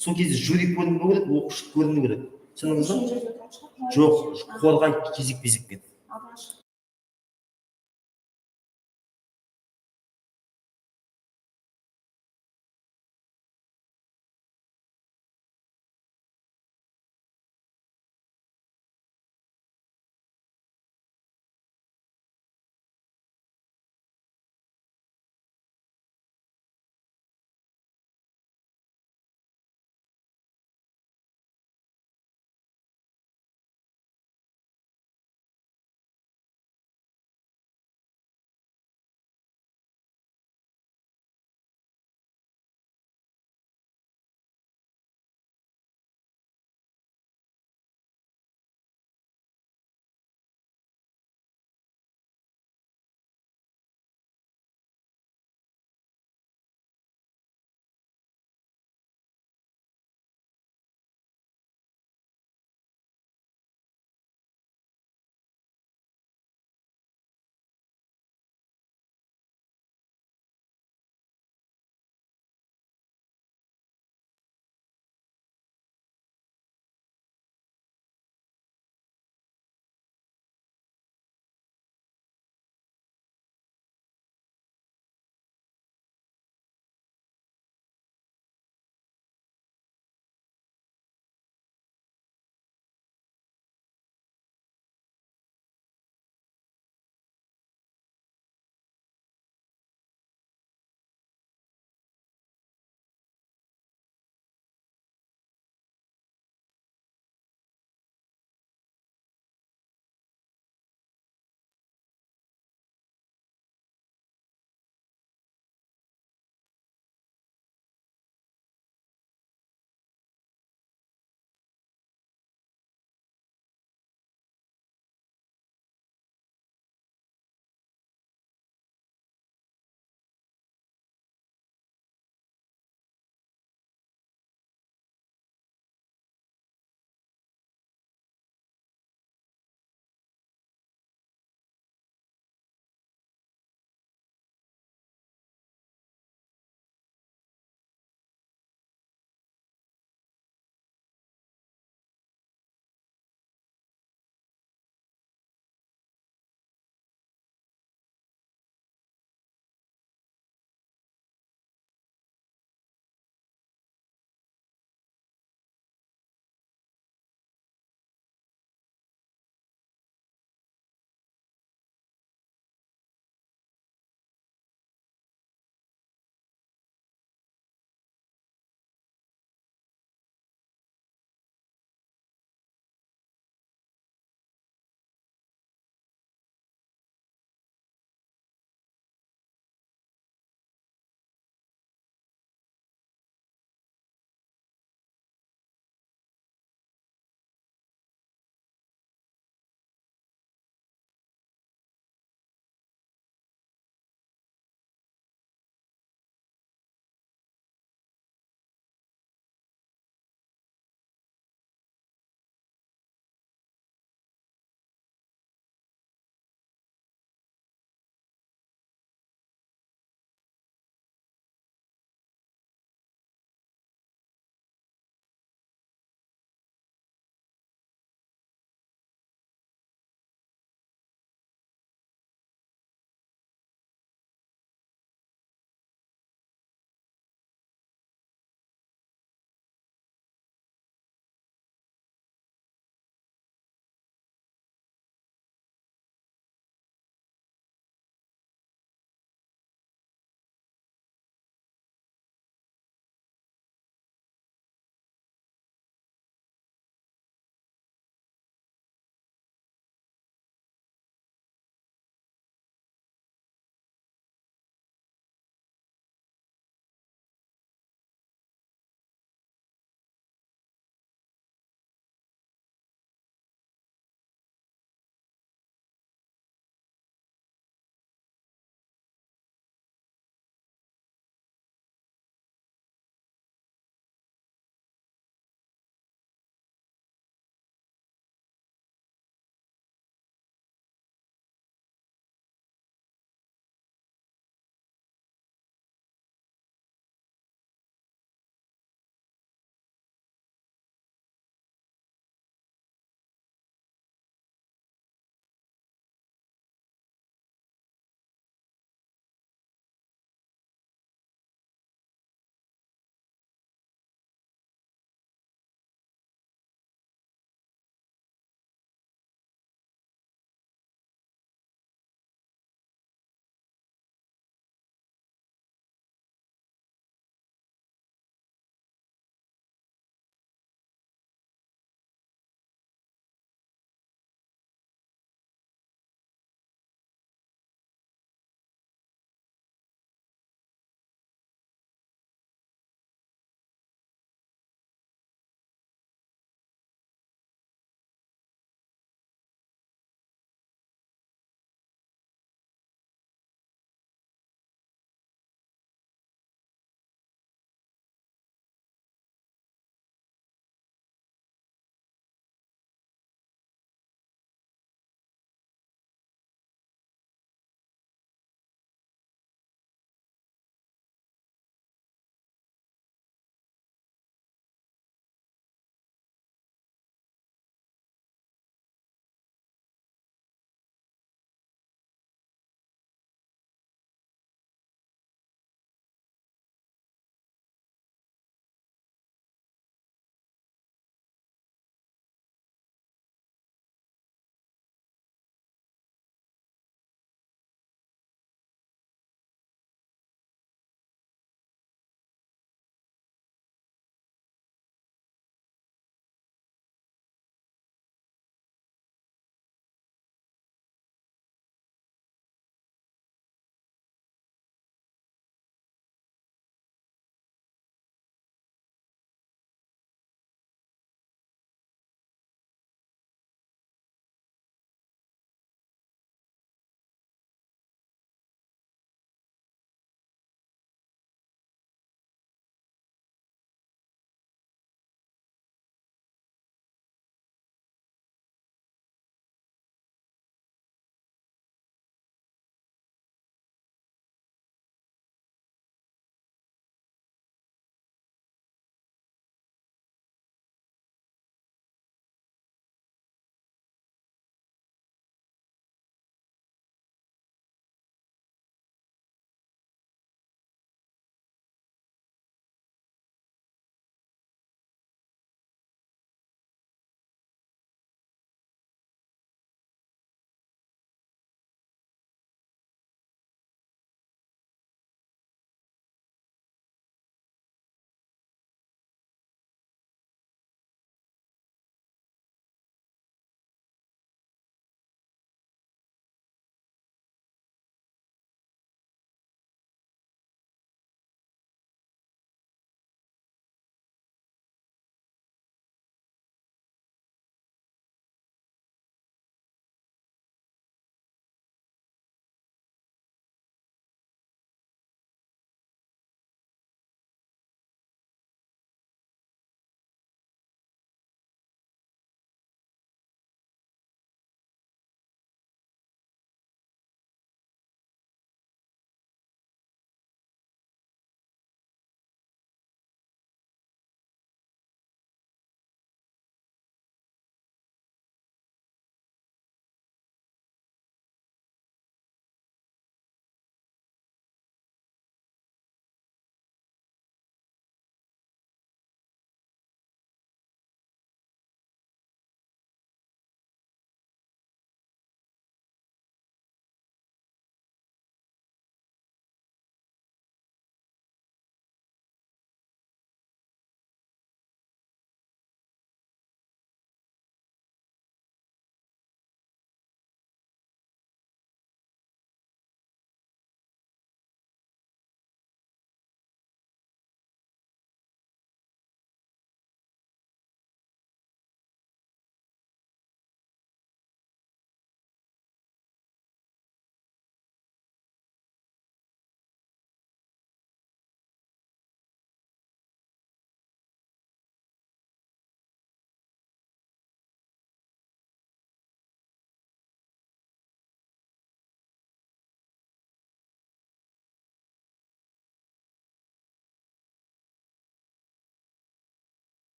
сол кезде жюри көрінбеу керек, оқушы көріну керек. Түсіндіңіз Үшінші ба? жерде тұратын шығар. Жоқ, қорғай кезек-кезекпен. Алдынан шығып.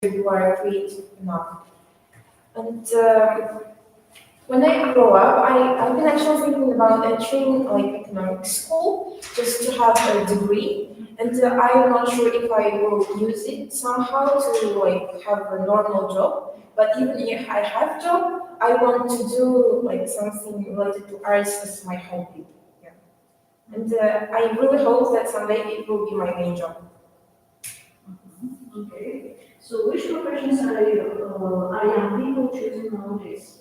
you are creative enough. And when I grow up, I've been actually thinking about entering like economics school just to have a degree. And I'm not sure if I will use it somehow to like have a normal job. But even if I have job, I want to do like something related to arts as my hobby. Yeah. And I really hope that someday it will be my main job. Okay. So which professions are young people choosing nowadays?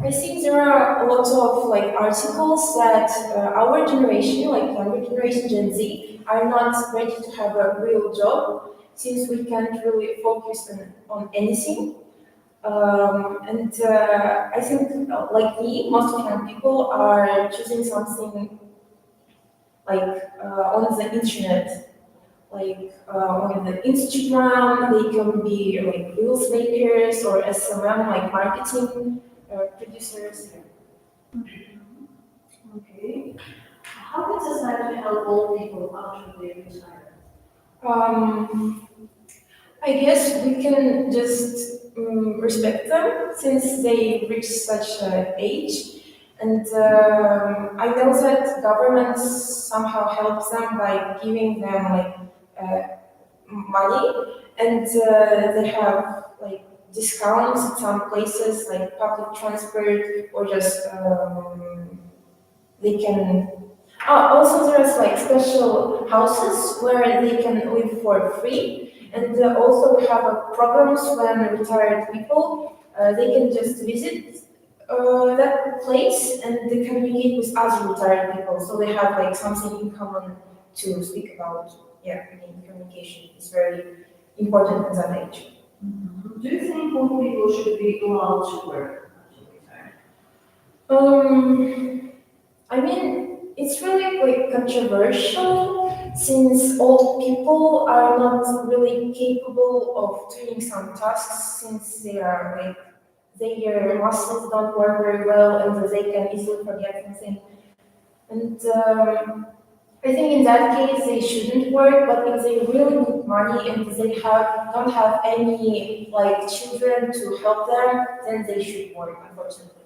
I think there are a lot of like articles that our generation, like younger generation, Gen Z, are not ready to have a real job since we can't really focus on anything. And I think, like me, most of young people are choosing something like on the internet, like on the Instagram. They can be like reels makers or SMM, like marketing producers. Okay. How can society help old people after they retire? Um, I guess we can just respect them since they reach such an age. And I know that government somehow helps them by giving them like money, and they have like discounts at some places like public transport or just they can. Also, there's like special houses where they can live for free, and also we have programs when retired people they can just visit that place and they communicate with other retired people, so they have like something in common to speak about. Yeah, again, communication is very important in that age. Do you think old people should be allowed to work after retire? I mean, it's really like controversial since old people are not really capable of doing some tasks since they are like their muscles don't work very well and they can easily forget something. And I think in that case they shouldn't work, but if they really need money and they don't have any like children to help them, then they should work, unfortunately.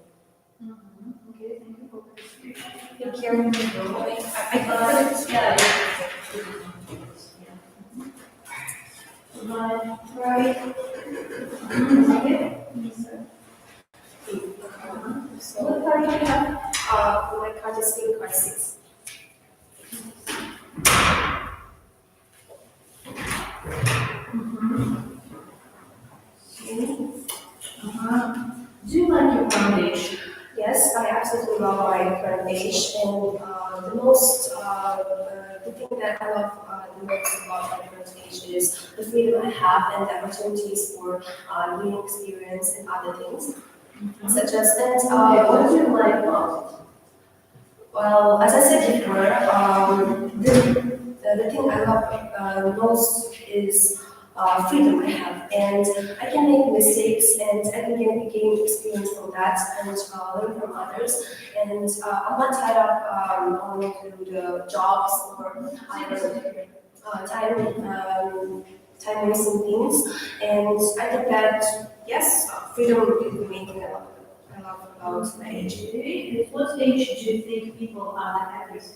Okay, thank you for participation. Thank you. Right. So what card do you have? My card is pink card 6. Do you like your foundation? Yes, I absolutely love my current age, and the thing that I love the most about my current age is the freedom I have and the opportunities for new experience and other things, such as that. What do you like about it? Well, as I said before, the thing I love most is freedom I have, and I can make mistakes, and I can gain experience from that, and learn from others. And I'm not tied up on to the jobs or other time wasting things. And I think that yes, freedom is the main thing I love about my age. At what age do you think people are the happiest?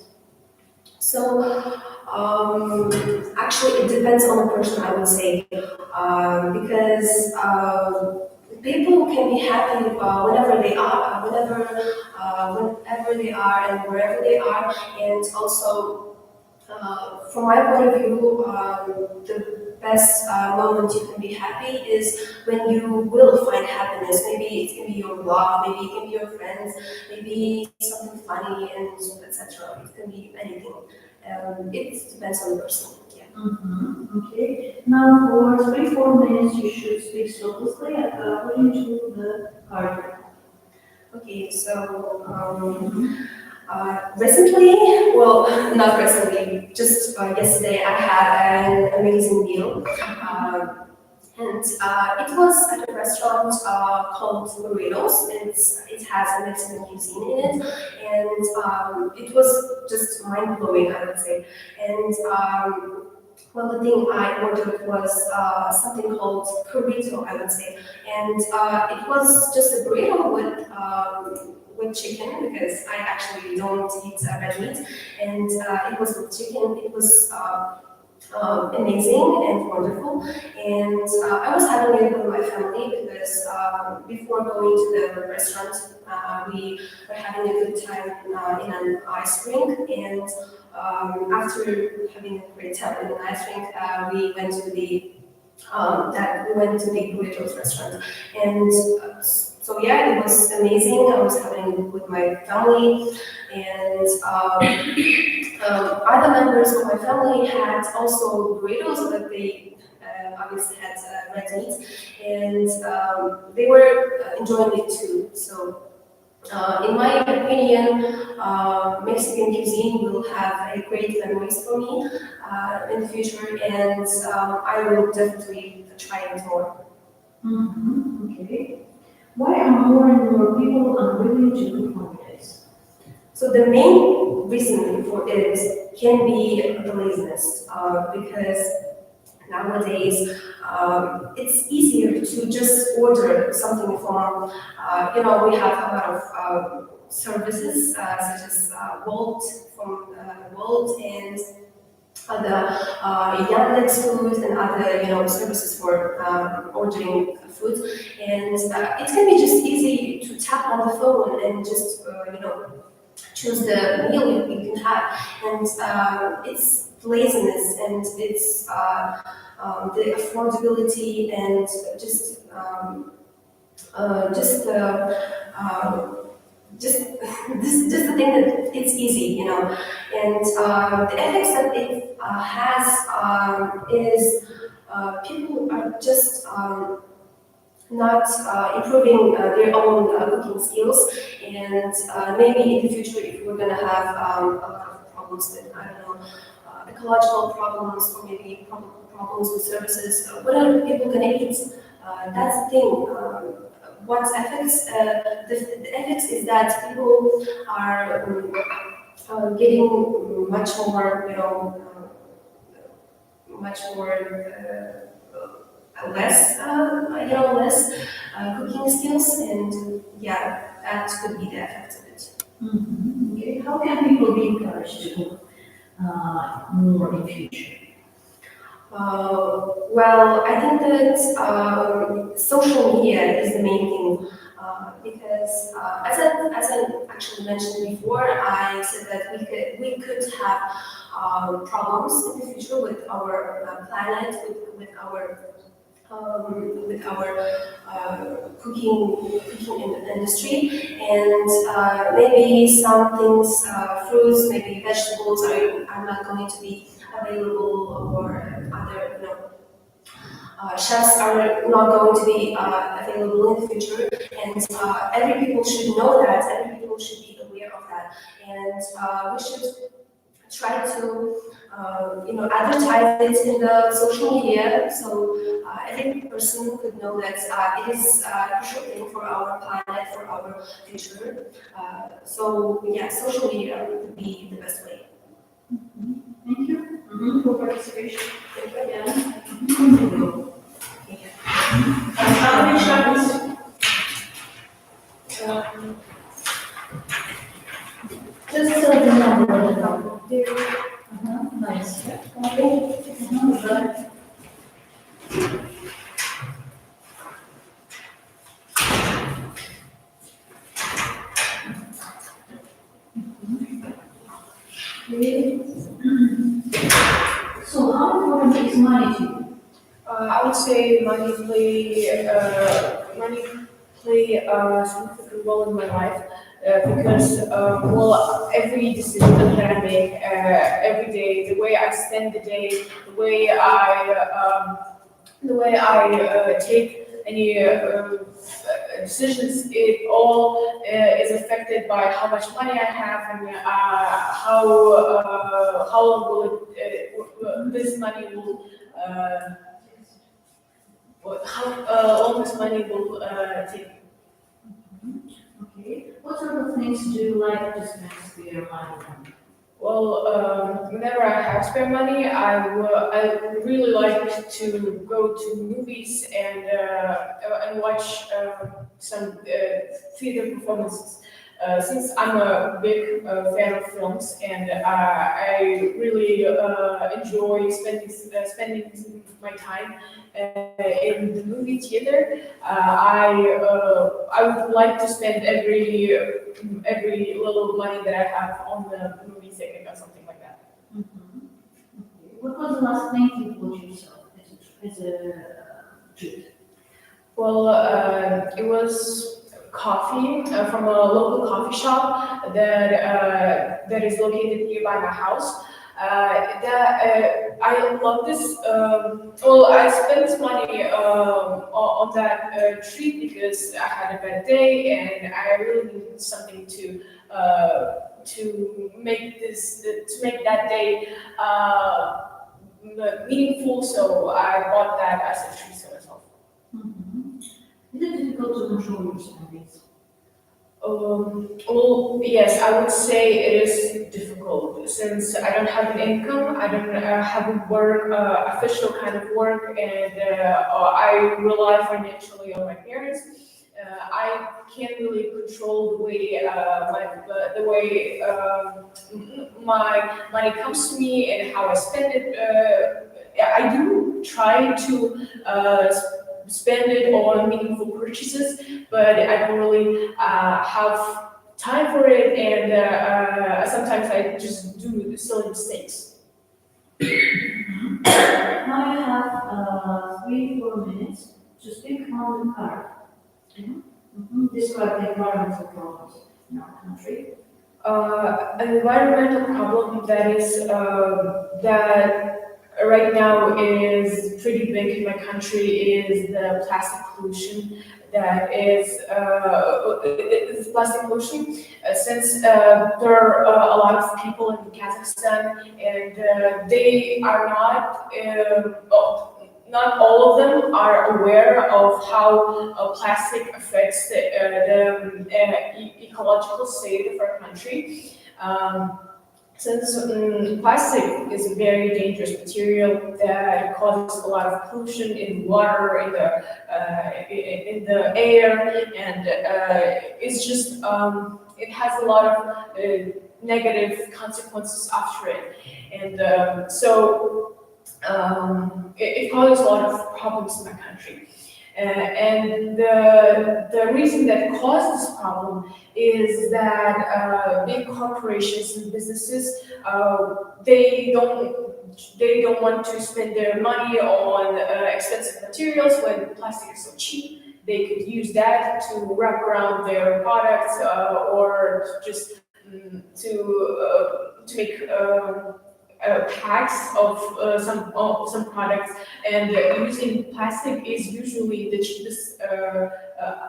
So, actually, it depends on the person, I would say, because people can be happy whenever they are, whenever they are, and wherever they are, and also. From my point of view, the best moment you can be happy is when you will find happiness. Maybe it can be your love, maybe it can be your friends, maybe something funny, and etc. It can be anything. It depends on the person. Yeah. Okay. Now for 3-4 minutes you should speak slowly according to the card. Okay, so recently, well, not recently, just yesterday I had an amazing meal. And it was at a restaurant called Burritos. It has a Mexican cuisine in it, and it was just mind blowing, I would say. And well, the thing I ordered was something called burrito, I would say, and it was just a burrito with chicken because I actually don't eat red meat, and it was with chicken. It was amazing and wonderful, and I was having it with my family because before going to the restaurant, we were having a good time in an ice rink, and after having a great time in an ice rink, we went to the burritos restaurant, and so yeah, it was amazing. I was having it with my family, and other members of my family had also burritos, but they obviously had red meat, and they were enjoying it too. So. In my opinion, Mexican cuisine will have a great memories for me in the future, and I will definitely try it more. Okay. Why are more and more people unwilling to cook nowadays? So the main reason for it can be the laziness, because nowadays it's easier to just order something from, we have a lot of services such as Wolt from Wolt and other Yandex food and other services for ordering food, and it can be just easy to tap on the phone and just choose the meal you can have, and it's laziness and it's the affordability and just just the thing that it's easy, and the effects that it has is people are just not improving their own cooking skills, and maybe in the future, if we're gonna have a lot of problems with, I don't know, ecological problems or maybe problems with services, what are people gonna eat? That's the thing. What affects the effects is that people are getting much more, much more less cooking skills, and yeah, that could be the effect of it. Okay. How can people be encouraged to cook more in future? Well, I think that social media is the main thing, because as I actually mentioned before, I said that we could have problems in the future with our planet, with our cooking industry, and maybe some things, fruits, maybe vegetables are not going to be available, or other, chefs are not going to be available in the future, and every people should know that, every people should be aware of that, and we should try to advertise it in the social media, so every person could know that it is a crucial thing for our planet, for our future. So yeah, social media would be the best way. Thank you for participation. Thank you again. How many shots? Just the number. Nice. So how important is money to you? I would say money play a significant role in my life because well, every decision that I make every day, the way I spend the day, the way I take any decisions, it all is affected by how much money I have and how long will this money will. How long this money will take. Okay. What sort of things do you like to spend your money on? Well, whenever I have spare money, I really like to go to movies and watch some theater performances. Since I'm a big fan of films, and I really enjoy spending my time in the movie theater, I would like to spend every little money that I have on the movie ticket or something like that. Mhm. Okay. What was the last thing you bought yourself as a treat? Well, it was coffee from a local coffee shop that is located nearby my house. I love this. Well, I spent this money on that treat because I had a bad day and I really needed something to make that day meaningful. So I bought that as a treat for myself. Mhm. Is it difficult to control your spendings? Well, yes, I would say it is difficult since I don't have an income. I don't have a work, official kind of work, and I rely financially on my parents. I can't really control the way my money comes to me and how I spend it. I do try to spend it on meaningful purchases, but I don't really have time for it, and sometimes I just do silly mistakes. Now you have 3 4 minutes to speak on the card. Describe the environmental problems in our country. An environmental problem that right now is pretty big in my country is the plastic pollution. It's plastic pollution since there are a lot of people in Kazakhstan, and they are not all of them are aware of how plastic affects the ecological state of our country. Um, since plastic is a very dangerous material that causes a lot of pollution in water, in the air, and it's just it has a lot of negative consequences after it, and it causes a lot of problems in my country. And the reason that caused this problem is that big corporations and businesses they don't want to spend their money on expensive materials when plastic is so cheap. They could use that to wrap around their products or just to make packs of some products, and using plastic is usually the cheapest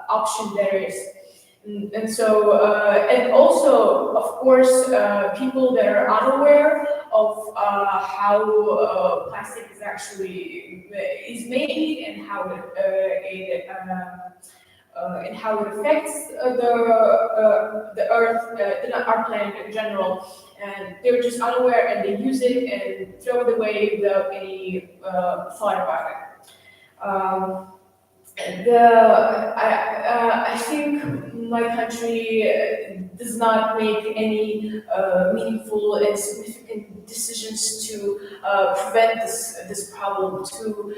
option there is. And so, and also, of course, people that are unaware of how plastic is actually is made and how and how it affects the earth, our planet in general, and they're just unaware and they use it and throw it away without any thought about it. Um, I think my country does not make any meaningful and significant decisions to prevent this problem, to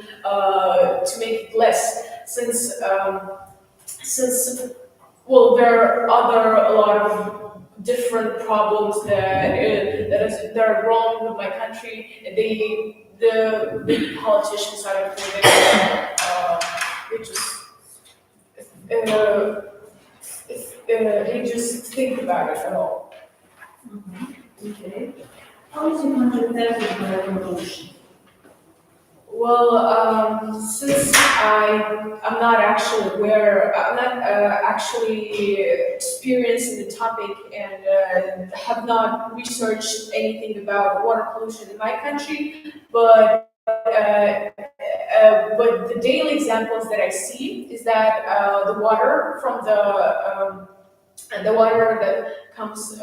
make it less, since well, there are a lot of different problems that are wrong with my country, and the big politicians are included. They just they just think about it at all. Okay. How is your country affected by pollution? Well, since I'm not actually aware, I'm not actually experienced in the topic, and have not researched anything about water pollution in my country, but the daily examples that I see is that the water from the water that comes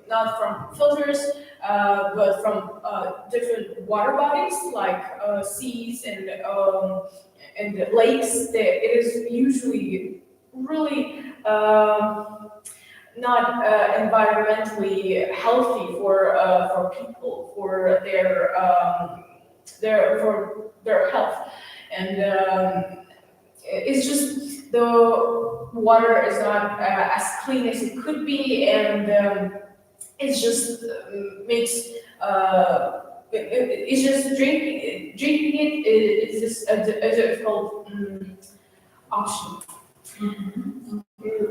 not from filters, but from different water bodies like seas and lakes. It is usually really not environmentally healthy for people, for their health, and it's just the water is not as clean as it could be, and it's just makes it's just drinking it's just a difficult option. Do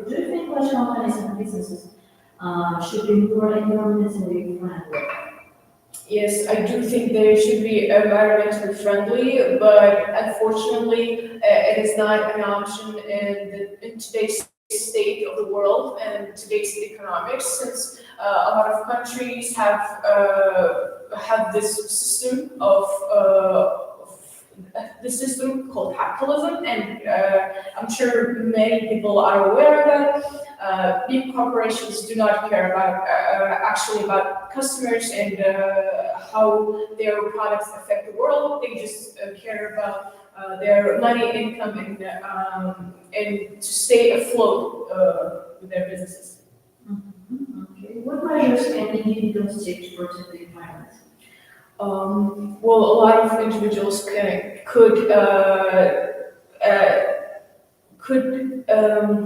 you think large companies and businesses should be more environmentally friendly? Yes, I do think they should be environmentally friendly, but unfortunately, it is not an option in today's state of the world and today's economics, since a lot of countries have this system the system called capitalism, and I'm sure many people are aware of that. Big corporations do not care about actually about customers and how their products affect the world. They just care about their money, income, and to stay afloat with their businesses. Okay. What measures can individuals take to protect the environment? Well, a lot of individuals could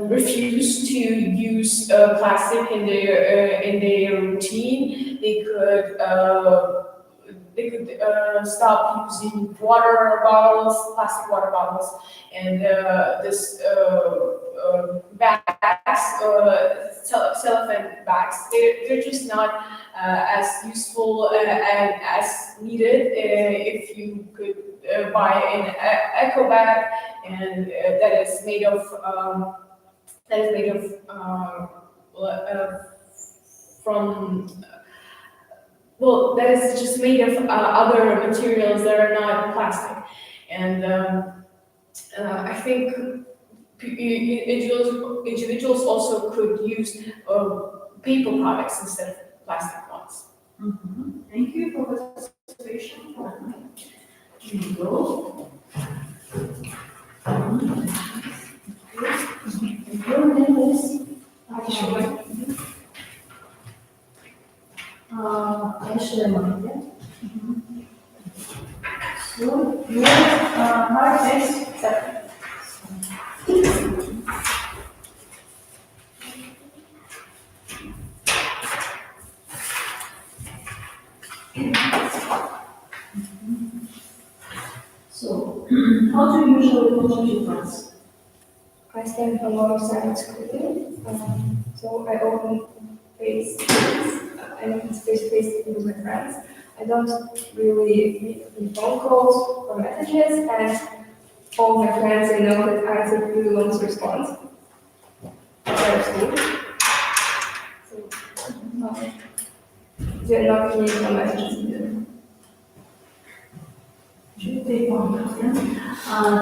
refuse to use plastic in their routine. They could stop using water bottles, plastic water bottles, and this bags, cellophane bags. They're just not as useful and as needed. If you could buy an eco bag, and that is made of from that is just made of other materials that are not plastic, and I think individuals also could use paper products instead of plastic ones. Thank you for participation. Here you go. Your name is Ағылшын. So, your mark is 7. So, how do you usually contact your friends? I spend a lot of time at school, so I often face-to-face with my friends. I don't really make phone calls or messages, and all my friends, I know that I take really long to respond outside of school. So, they're not communicating messages either. Should take one, yeah.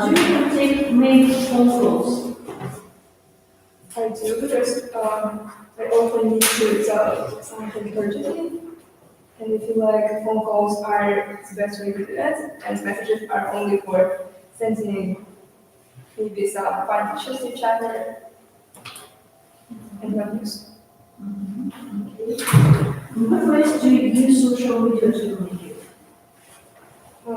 Do you take make phone calls? I do, because I often need to tell something urgently, and I feel like phone calls are the best way to do that, and messages are only for sending maybe some fun pictures to each other and not news. In what ways do you use social media to communicate? I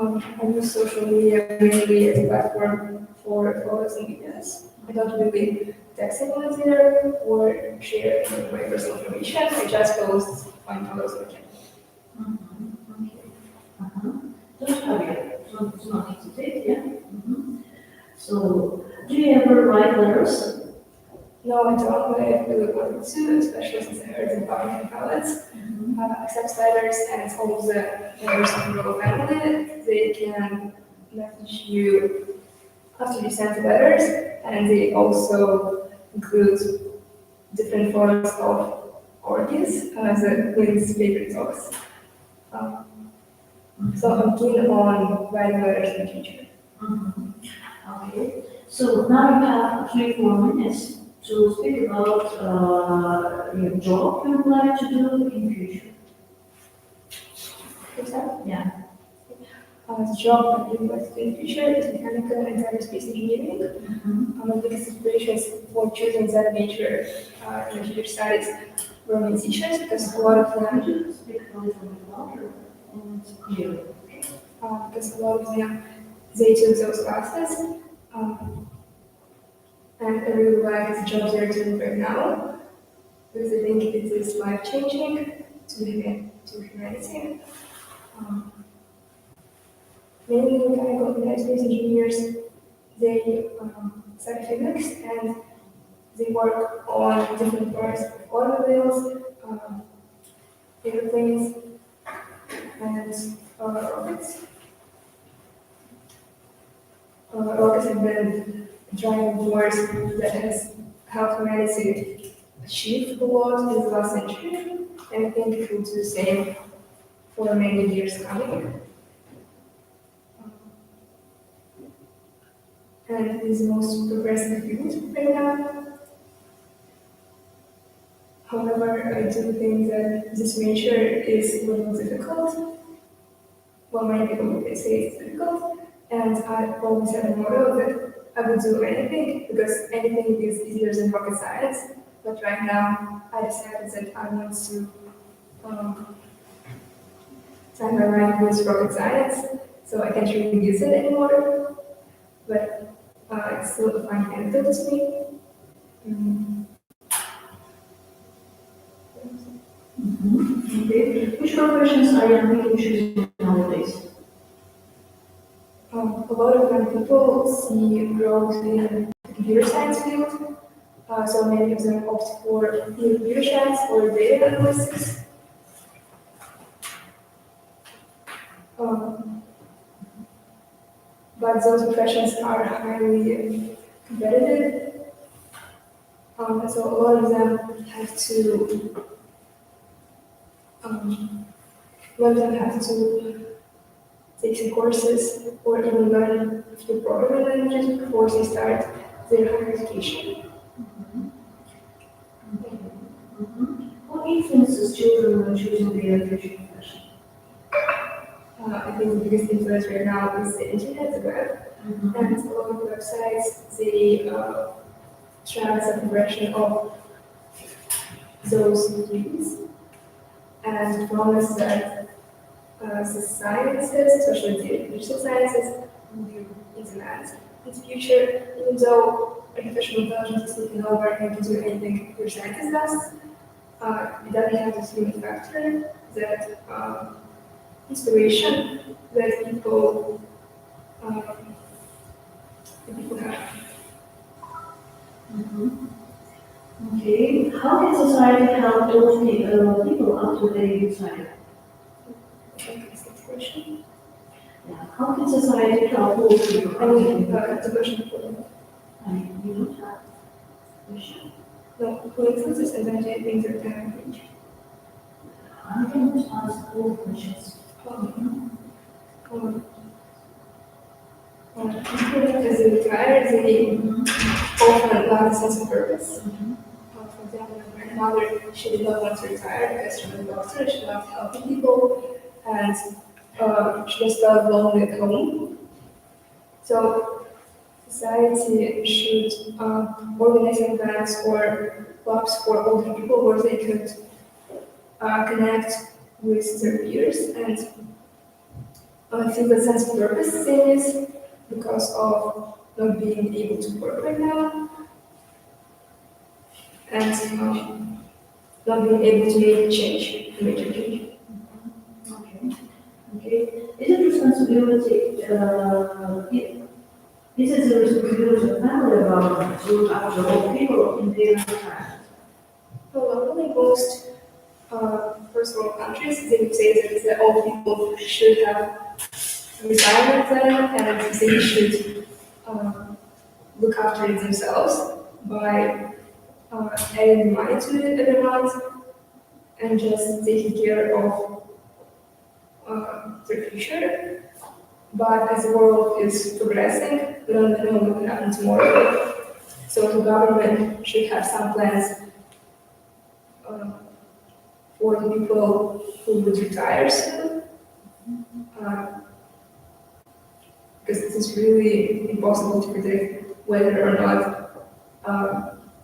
use social media mainly as a platform for photos and videos. I don't really text anyone on Twitter or share any of my personal information. I just post fun photos and videos. Don't hurry, do not hesitate, yeah? So, do you ever write letters? No, I don't, but I really wanted to, especially since I heard about my ballots. Accept letters, and all of the members of the royal family, they can message you after you send the letters, and they also include different forms of orchids as the Queen's favorite dogs. So I'm keen on writing letters in the future. Okay, so now you have 3-4 minutes So speak about your job you would like to do in future. For example, Yeah. the job I would like to do in the future is mechanical and aerospace engineering. My biggest inspirations for choosing that major in computer studies were musicians because a lot of them Could you speak a little bit louder and clearer? they took those classes, and I really like the job they're doing right now because I think it is life changing to humanity. Um, Many mechanical and aerospace engineers they study physics and they work on different parts of automobiles, airplanes, and rockets. Rockets have been driving force that has helped humanity achieve a lot in the last century, and I think it will do the same for many years coming. And it is the most progressive field right now. However, I do think that this major is a little difficult. Well, many people may say it's difficult, and I always have a motto that I would do anything because anything is easier than rocket science. But right now, I decided that I want to time my life with rocket science, so I can't really use it anymore. But it's still a fun anecdote to me. Okay. Which professions are young people choosing nowadays? A lot of young people see growth in the computer science field, so many of them opt for either computer science or data analysis. Um, but those professions are highly competitive, so a lot of them have to, a lot of them have to take some courses or even learn a few programming languages before they start their higher education. What influences children when choosing their future profession? I think the biggest influence right now is the internet, the web, and a lot of websites, they track the progression of those students and promise that the sciences, especially the digital sciences, will be in demand in the future, even though artificial intelligence is taking over and can do anything your scientist does. It doesn't have this human factor that inspiration that um, people have. Okay. How can society help those people after they retire? Okay, that's the question. Yeah. How can society help those people I after mean, they retire? it's a question for I mean, you don't have a question. no, who influences and then things that can change. I can just ask all questions. As they retire, they often lack a sense of purpose. For example, my grandmother, she did not want to retire because she was a doctor, she loved helping people, and she just felt lonely at home. So society should organize events or clubs for older people where they could connect with their peers and feel a sense of purpose they miss because of not being able to work right now and not being able to make change, major change. Okay. Okay. Is it responsibility? Is it the responsibility of family government to look after all people in their retirement? Well, normally most first world countries, they would say that all people should have a retirement plan and they should look after it themselves by adding money to it every month and just taking care of their future. But as the world is progressing, we don't know what will happen tomorrow. So the government should have some plans for the people who would retire soon. Because it's really impossible to predict whether or not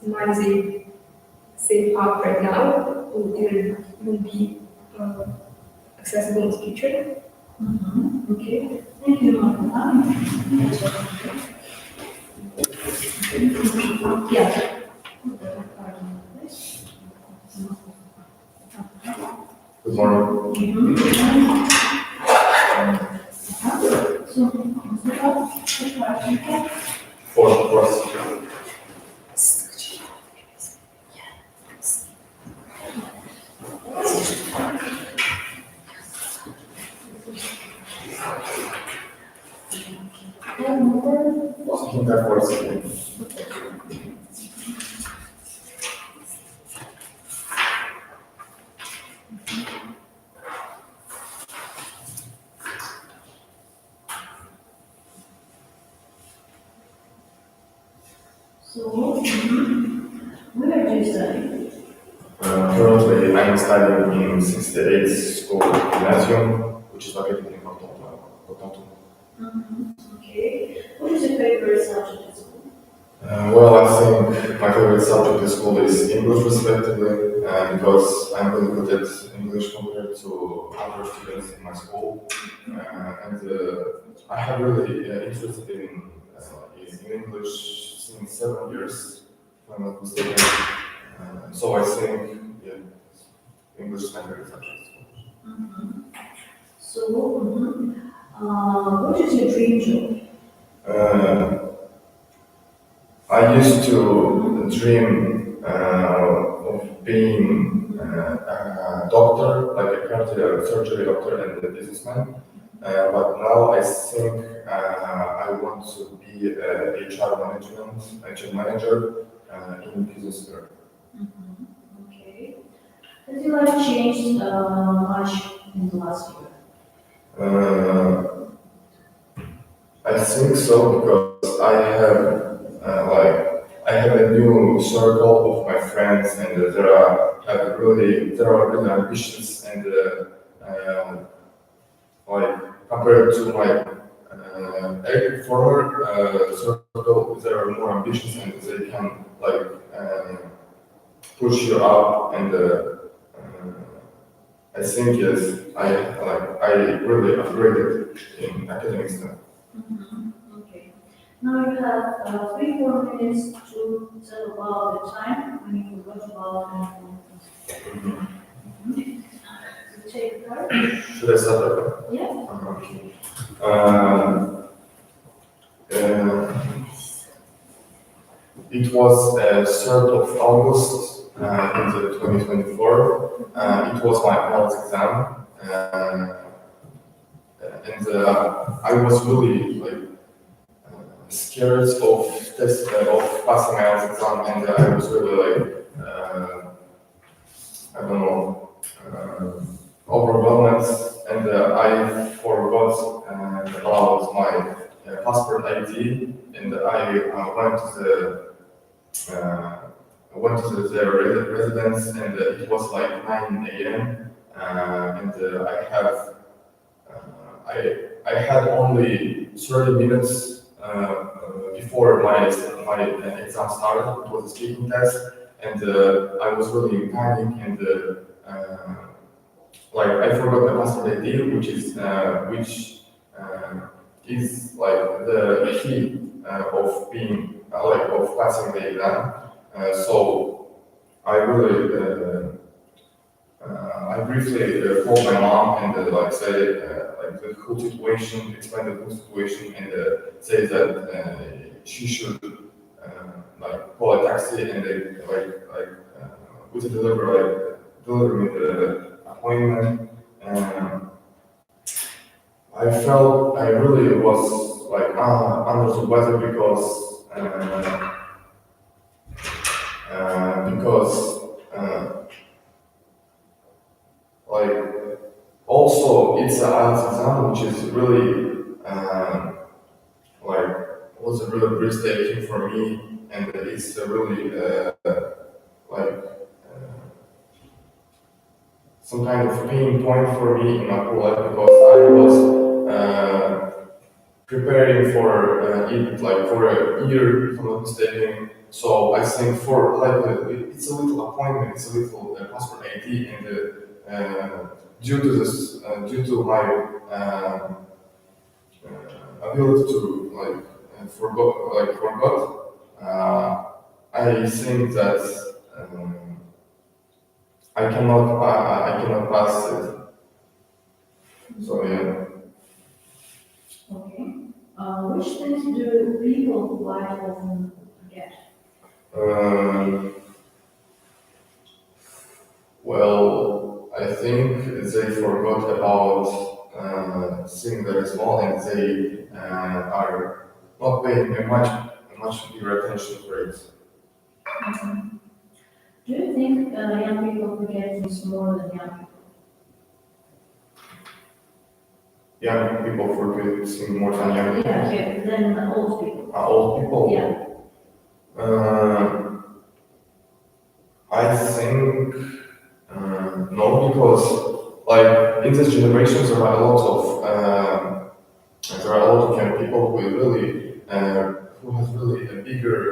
the money they save up right now will even be accessible in the future. Okay, thank you, Martha. Yeah. Good morning. So, Mr. Fourth course. Quinta course. So, where do you study? Currently, I'm studying in 68th School Gymnasium, which is located in Cotonou. Okay. What is your favorite subject at school? Well, I think my favorite subject in school is English, respectively, because I'm really good at English compared to other students in my school. I have really interested in English since 7 years, if I'm not mistaken. So I think, yeah, English is my favorite subject. So, what is your dream job? I used to dream of being a doctor, like a cardiac surgery doctor and a businessman. But now I think I want to be a HR manager in business sphere. Okay. Has your life changed much in the last year? I think so because I have a new circle of my friends, and there are really ambitious and compared to my former circle, they are more ambitious and they can push you up, and I think yes, I really upgraded in academic stuff. Okay. Now you have 3-4 minutes to tell about the time when you forgot about the take card. Should I start? Yeah. Okay. It was 3rd of August in the 2024. It was my IELTS exam, and I was really scared of passing my IELTS exam, and I was really I don't know, overwhelmed, and I forgot about my passport ID, and I went to the residence, and it was like 9 a.m. And I had only 30 minutes before my exam started. It was a speaking test, and I was really in panic, and I forgot my passport ID, which is the key of being of passing the exam. So I really I briefly called my mom and said the whole situation, explain the whole situation, and say that she should call a taxi and would deliver me the appointment. I really was under the weather because also it's an IELTS exam, which is really was really breathtaking for me, and it's really like some kind of pain point for me in my whole life because I was preparing for it like for a year, if I'm not mistaken. So I think for like it's a little appointment, it's a little passport ID, and due to this, due to my ability to forgot, I think that I cannot pass it. So yeah. Okay. Which things do people quite often forget? Well, I think they forgot about things that is small, and they are not paying much bigger attention for it. Do you think young people forget things more than young people? Young people forget things more than young people. Yeah, okay, than old people. Old people. Yeah. I think no, because like in this generation there are a lot of young people who really who have really a bigger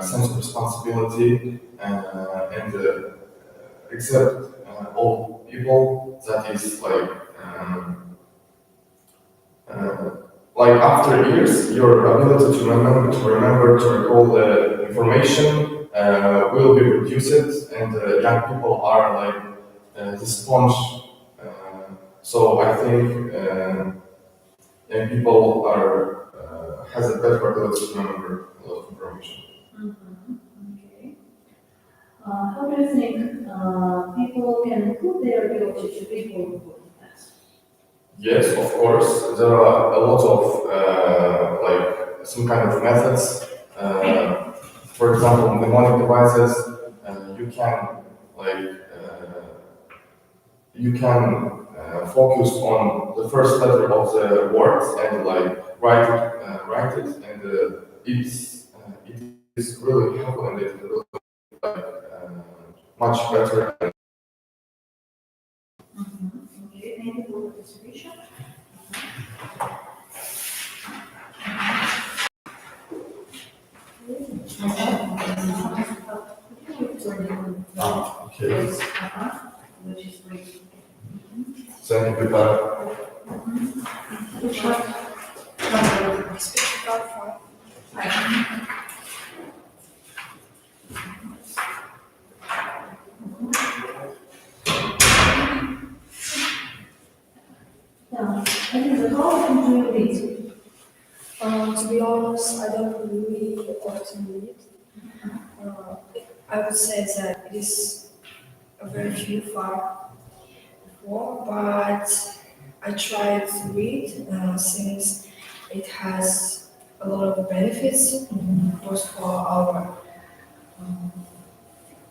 sense of responsibility and except old people that is like after years your ability to remember to recall the information will be reduced, and young people are like the sponge. So I think young people are has a better ability to remember a lot of information. Okay. How do you think people can improve their ability to read more important text? Yes, of course. There are a lot of like some kind of methods. For example, mnemonic devices. You can like focus on the first letter of the words and like write it, and it is really helpful, and it's really like much better. Okay, thank you for the participation. Okay. Which is great. Thank you, goodbye. Yeah, and how often do you read? To be honest, I don't really often read. I would say that it is a very few far before, but I try to read since it has a lot of benefits, both for our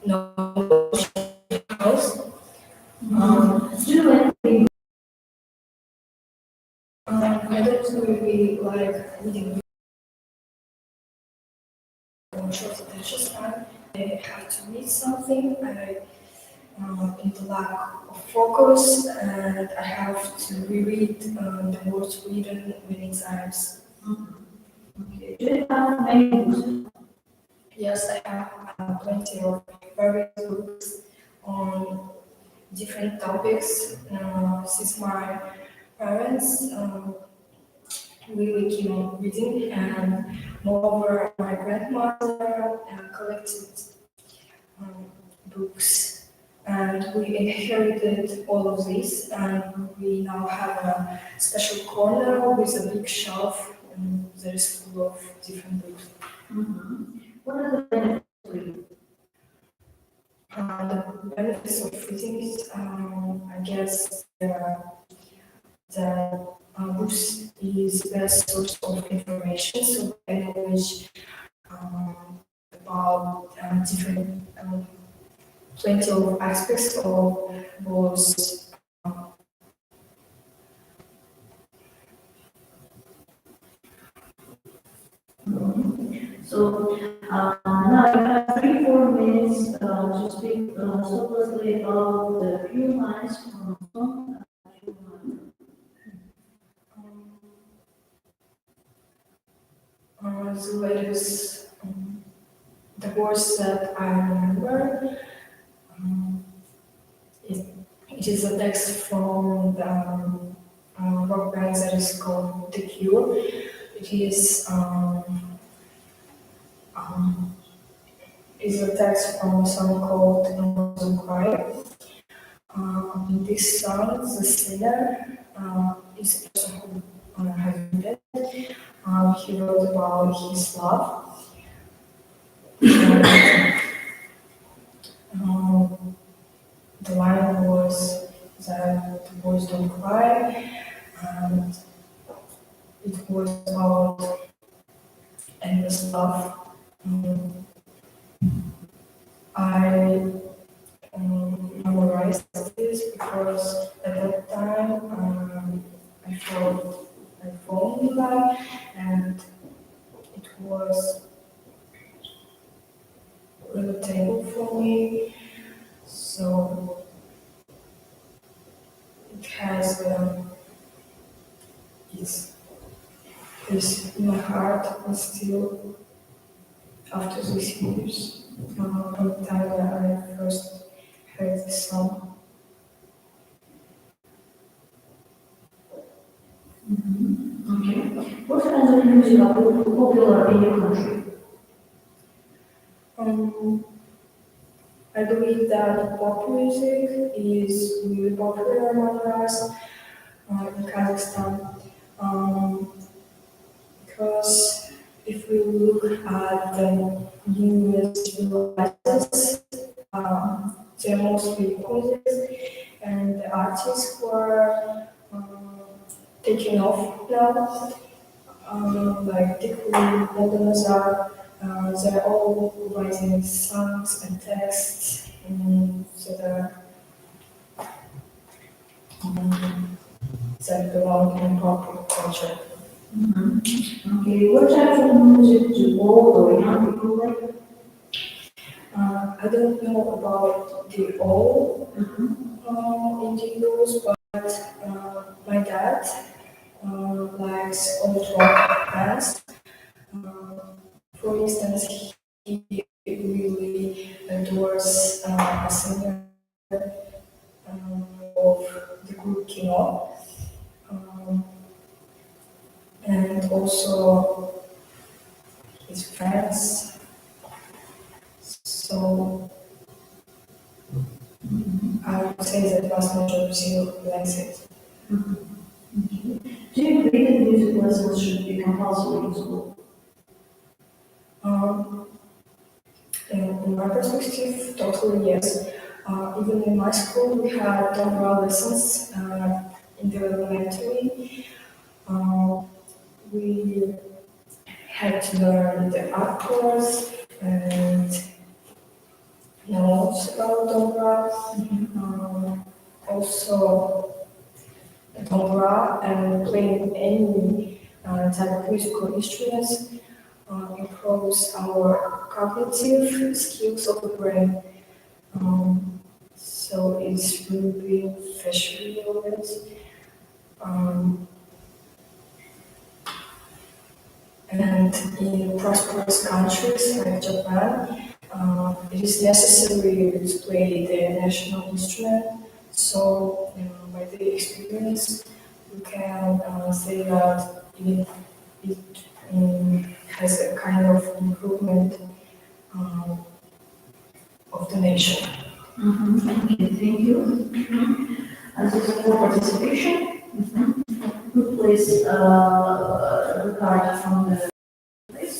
knowledge house. Do you like reading? I don't really like reading on short attention span. I have to read something. In the lack of focus, and I have to reread the words written many times. Okay. Do you have many books? Yes, I have plenty of various books on different topics. Since my parents really keep on reading, and moreover, my grandmother collected books. And we inherited all of this, and we now have a special corner with a big shelf, and that is full of different books. What are the benefits of reading? The benefits of reading is, I guess, the books is the best source of information, so I knowledge about different plenty of aspects of both. So, now you have 3 4 minutes to speak separately about the few lines from song. The latest, the words that I remember, it is a text from the rock band that is called The Cure. It is a text from a song called Don't Cry. In this song, the singer is a person who has been dead. He wrote about his love. And, the line was that the boys don't cry, and it was about endless love. I memorized this because at that time I felt I fall in love, and it was relatable for me. So it has it's in my heart, and still after these years, from the time that I first heard the song. Okay. What kinds of music are popular in your country? I believe that pop music is really popular among us in Kazakhstan. Because if we look at the newest releases, they're mostly pop music, and the artists who are taking off now, like Dikuli, Nazar, they're all writing songs and texts that belong in pop culture. Okay. What type of music do old or young people like? I don't know about the old individuals, but my dad likes old rock bands. For instance, he really adores a singer of the group Kino, and also his friends. So I would say that vast majority likes it. Do you agree that music lessons should be compulsory in school? In my perspective, totally yes. Even in my school, we had overall lessons in the elementary. We had to learn the art course and notes about Dobra. Also, Dobra and playing any type of musical instruments improves our cognitive skills of the brain. So it's really beneficial of it. And in prosperous countries like Japan, it is necessary to play the national instrument. So, by the experience, you can say that it has a kind of improvement of the nation. Okay, thank you. As a for participation, please the card from the place.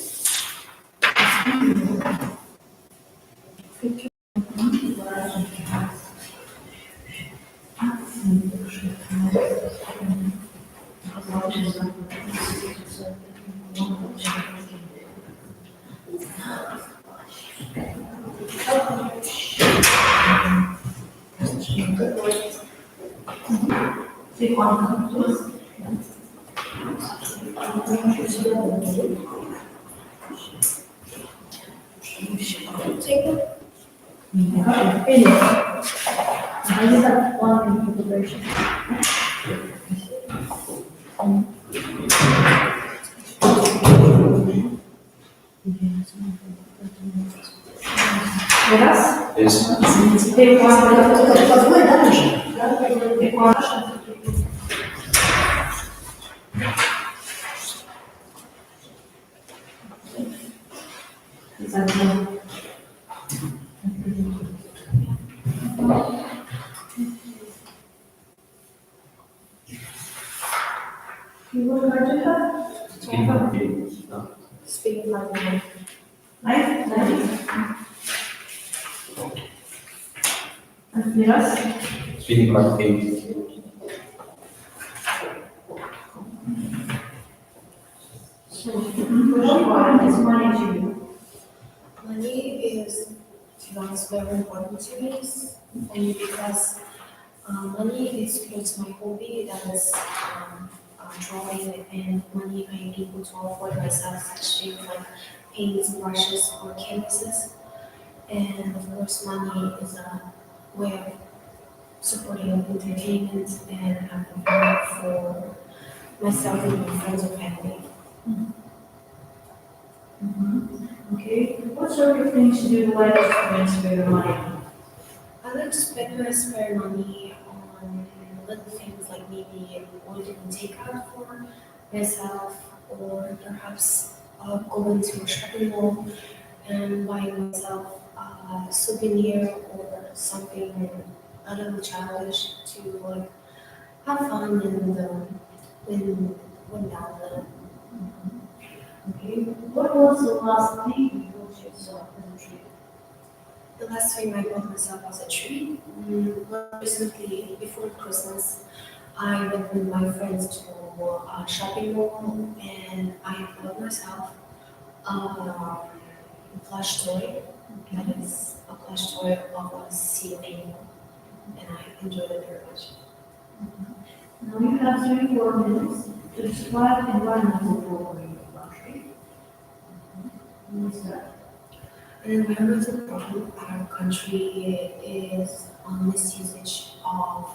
Take one, please. take it? Okay, I just have one consideration. Teraz? Jest. You would like to have? Speaking like that. Nice. And Miras? Speaking like eight. So, what important is money to you? Money is, to be honest, very important to me, only because money is towards my hobby, that is drawing, and money I am able to afford myself such things like paints, brushes, or canvases. And of course, money is a way of supporting entertainment and having fun for myself and my friends or family. Okay, what sort of things do you like to spend spare money? I like to spend my spare money on little things like maybe ordering takeout for myself, or perhaps going to a shopping mall and buying myself a souvenir or something a little childish to like have fun and win down a little. Okay, what was the last thing you bought yourself as a treat? The last thing I bought myself as a treat, well, recently before Christmas, I went with my friends to a shopping mall and I bought myself a plush toy. That is a plush toy of a sea animal, and I enjoyed it very much. Now you have 3 or 4 minutes to describe environmental problem in your country. What is that? An environmental problem in our country is misusage of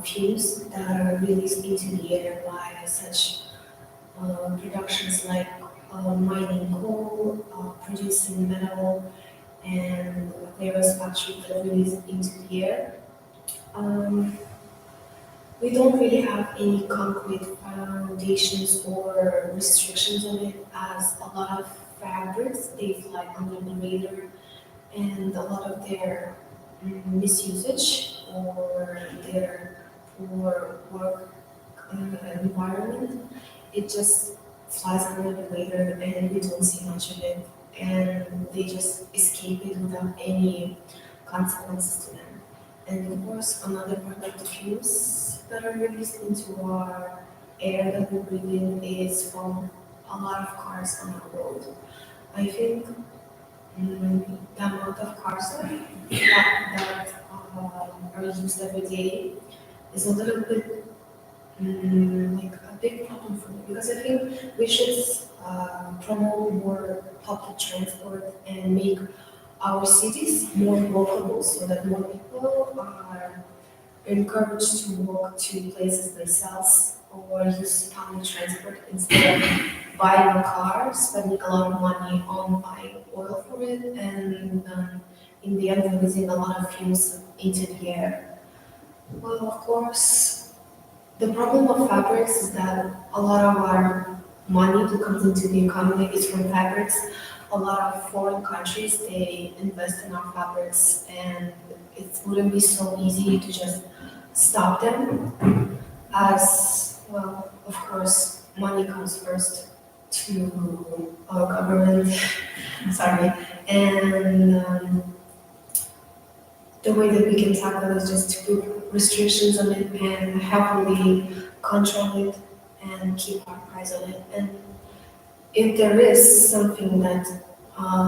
fuels that are released into the air by such productions like mining coal, producing metal, and various factories that release it into the air. Um, we don't really have any concrete foundations or restrictions on it, as a lot of fabrics they fly under the radar, and a lot of their misusage or their poor work environment, it just flies under the radar and we don't see much of it, and they just escape it without any consequences to them. And of course, another part of the fumes that are released into our air that we breathe in is from a lot of cars on our road. I think the amount of cars that are used every day is a little bit like a big problem for me, because I think we should promote more public transport and make our cities more walkable so that more people are encouraged to walk to places themselves or use public transport instead of buying a car, spending a lot of money on buying oil for it, and in the end releasing a lot of fumes into the air. Well, of course, the problem of fabrics is that a lot of our money that comes into the economy is from fabrics. A lot of foreign countries, they invest in our fabrics, and it wouldn't be so easy to just stop them, as well, of course, money comes first to our government, sorry, and the way that we can tackle is just to put restrictions on it and heavily control it and keep our eyes on it. And if there is something that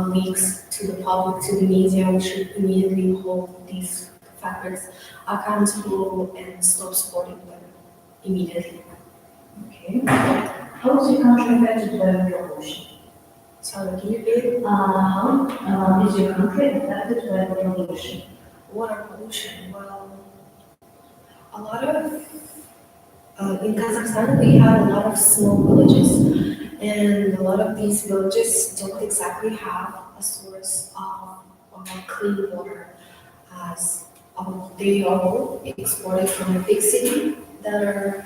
leaks to the public, to the media, we should immediately hold these fabrics accountable and stop supporting them immediately. Okay. How is your country affected by water pollution? Sorry, can you repeat? How is your country affected by water pollution? Water pollution. Well, a lot of in Kazakhstan we have a lot of small villages, and a lot of these villages don't exactly have a source of clean water, as they are all exported from a big city that are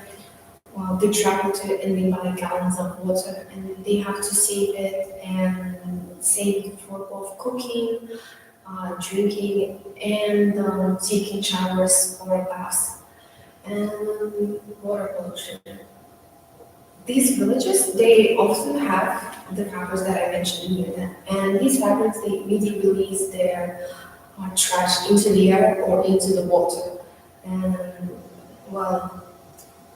well, they travel to and they buy gallons of water and they have to save it and save it for both cooking, drinking, and taking showers or baths and water pollution. These villages, they also have the factories that I mentioned here, and these factories they immediately release their trash into the air or into the water. And well,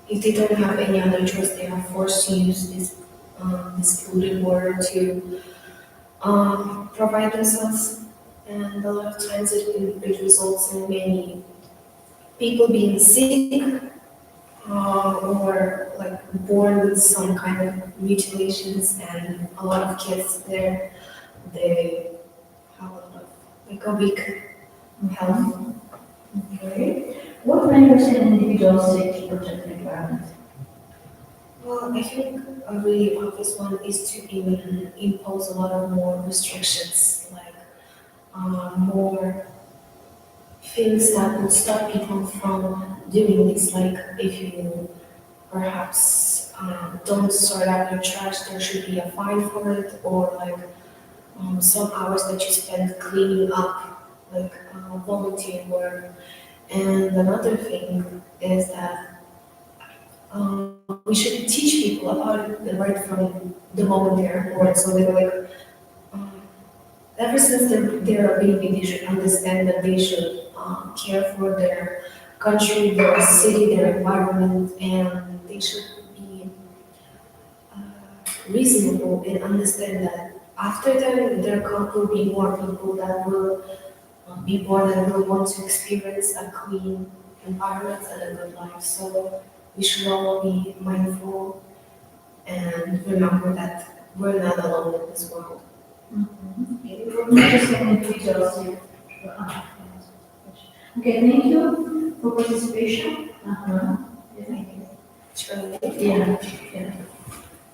if they don't have any other choice, they are forced to use this polluted water to provide themselves. And a lot of times it results in many people being sick or like born with some kind of mutilations, and a lot of kids there they have a lot of like a weak health. Okay. What measures can individuals take to protect the environment? Well, I think a really obvious one is to even impose a lot of more restrictions, like more things that would stop people from doing this. Like if you perhaps don't sort out your trash, there should be a fine for it, or like some hours that you spend cleaning up, like volunteer work. And another thing is that we should teach people about it right from the moment they're born. So they're like, ever since they're a baby, they should understand that they should care for their country, their city, their environment, and they should be reasonable and understand that after them, will be more people that will be born and will want to experience a clean environment and a good life. So we should all be mindful and remember that we're not alone in this world. Okay. What measures can individuals take? Okay, thank you for participation. Thank you. Sure. Yeah, yeah.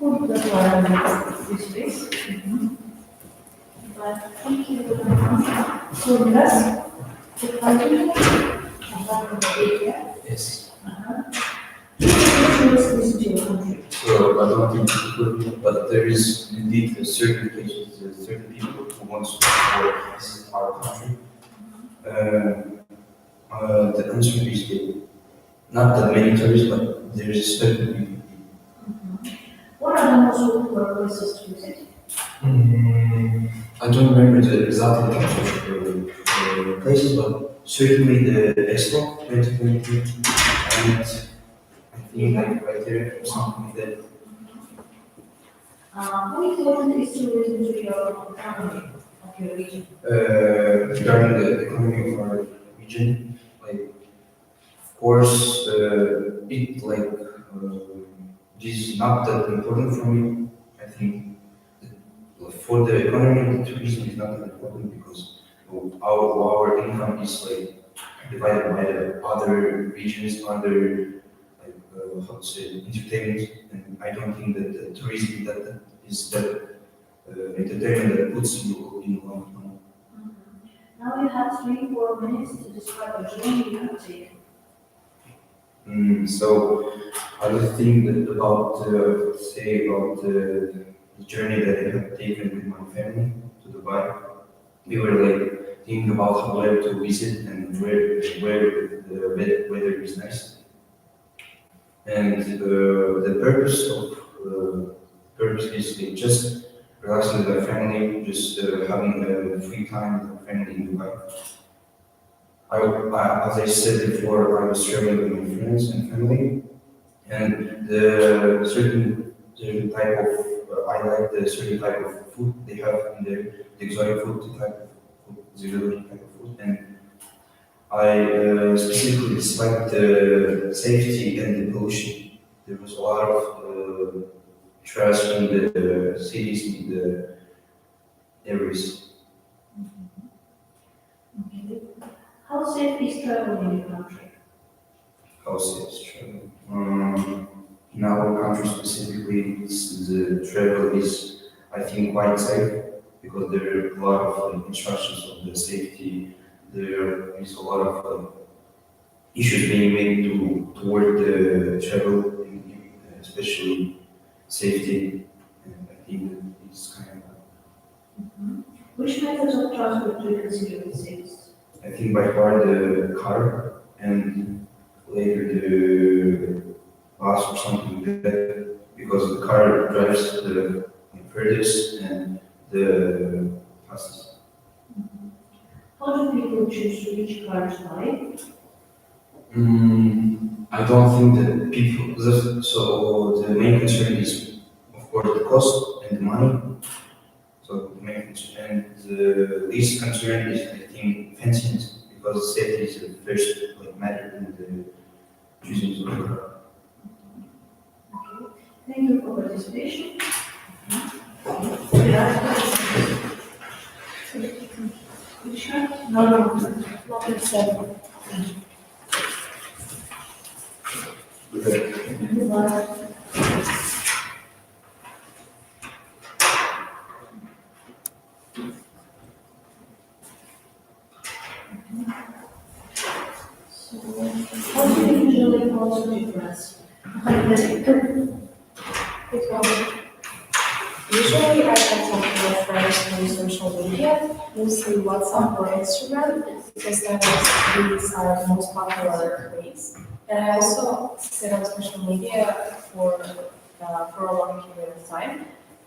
Oh, that's why I'm this space. But thank you. So let's Yes. listen to your country. So I don't think it's good, but there is indeed a certain cases, certain people who want to support this is our country. The answer is not that many tourists, but there is certain people. What are the most popular places to visit? I don't remember the exact places, but certainly the Expo 2022, and I think like right there or something like that. How important is tourism to your economy of your region? Regarding the economy of our region, like of course, this is not that important for me. I think for the economy, the tourism is not that important because our income is like divided by the other regions, other how to say entertainment, and I don't think that the tourism that is the entertainment that puts you in one. Now you have 3-4 minutes to describe a journey you have taken. So I was thinking about the journey that I have taken with my family to Dubai. We were like thinking about where to visit and where the weather is nice. And the purpose is like just relaxing with my family, just having a free time with my family in Dubai. As I said before, I was traveling with my friends and family, and the certain type of I like the certain type of food they have in the exotic food type of food, the exotic type of food, and I specifically dislike the safety and the pollution. There was a lot of trash in the cities, in the areas. Okay. How safe is travel in your country? How safe is travel? In our country specifically, the travel is, I think, quite safe because there are a lot of instructions of the safety. There is a lot of issues being made toward the travel, especially safety. And I think that it's kind of. Which methods of transport do you consider the safest? I think by far the car and later the bus or something like that, because the car drives the furthest and the fastest. How do people choose which car to buy? I don't think that people, so the main concern is, of course, the cost and the money. So the main concern, and the least concern is, I think, fencing, because safety is the first matter in the choosing of the car. Thank you for participation. Which car? Number 7. How do you usually close to friends? Usually I contact my friends through social media, mostly WhatsApp or Instagram, because these are the most popular ways. And I also sit on social media for a long period of time.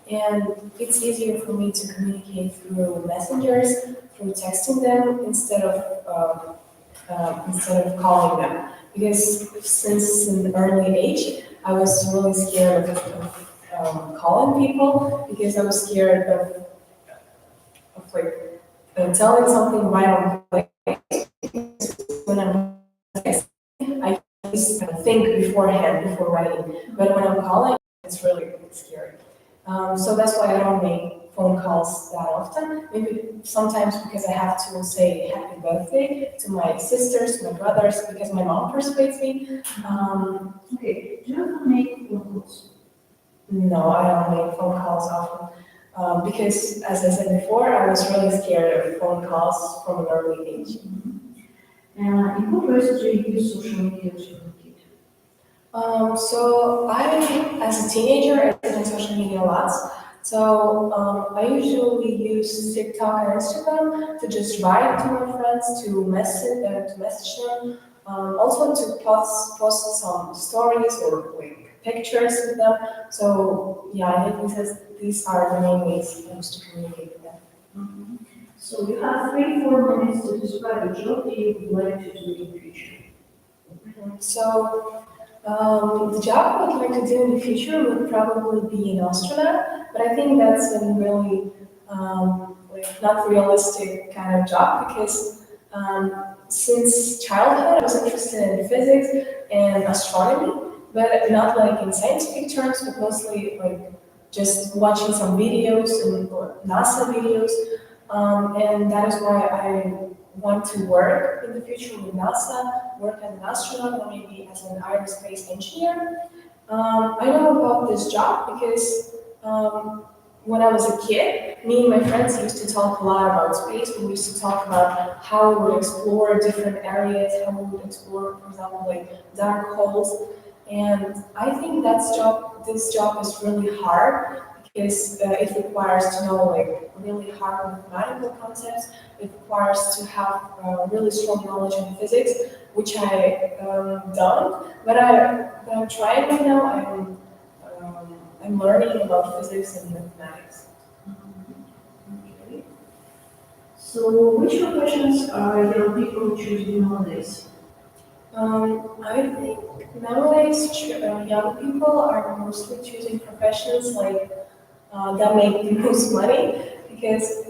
And it's easier for me to communicate through messengers, through texting them instead of calling them. Because since an early age, I was really scared of calling people because I was scared of telling something right on place. When I'm texting, I just think beforehand before writing. But when I'm calling, it's really scary. So that's why I don't make phone calls that often. Maybe sometimes because I have to say happy birthday to my sisters, my brothers, because my mom persuades me. Okay, do you ever make phone calls? No, I don't make phone calls often. Because, as I said before, I was really scared of phone calls from an early age. In what ways do you use social media to communicate? So as a teenager, I did on social media a lot. So I usually use TikTok and Instagram to just write to my friends, to message them, also to post some stories or pictures with them. So yeah, I think these are the main ways I use to communicate with them. So you have 3-4 minutes to describe a job that you would like to do in the future. So the job I would like to do in the future would probably be an astronaut, but I think that's a really not realistic kind of job because since childhood I was interested in physics and astronomy, but not like in scientific terms, but mostly just watching some videos or NASA videos, and that is why I want to work in the future with NASA, work as an astronaut or maybe as an aerospace engineer. I know about this job because when I was a kid, me and my friends used to talk a lot about space. We used to talk about how we would explore different areas, how we would explore, for example, dark holes. And I think this job is really hard because it requires to know really hard mathematical concepts. It requires to have really strong knowledge in physics, which I don't. But I'm trying right now. I'm learning about physics and mathematics. Okay. So which professions are young people choosing nowadays? I think nowadays young people are mostly choosing professions that make the most money because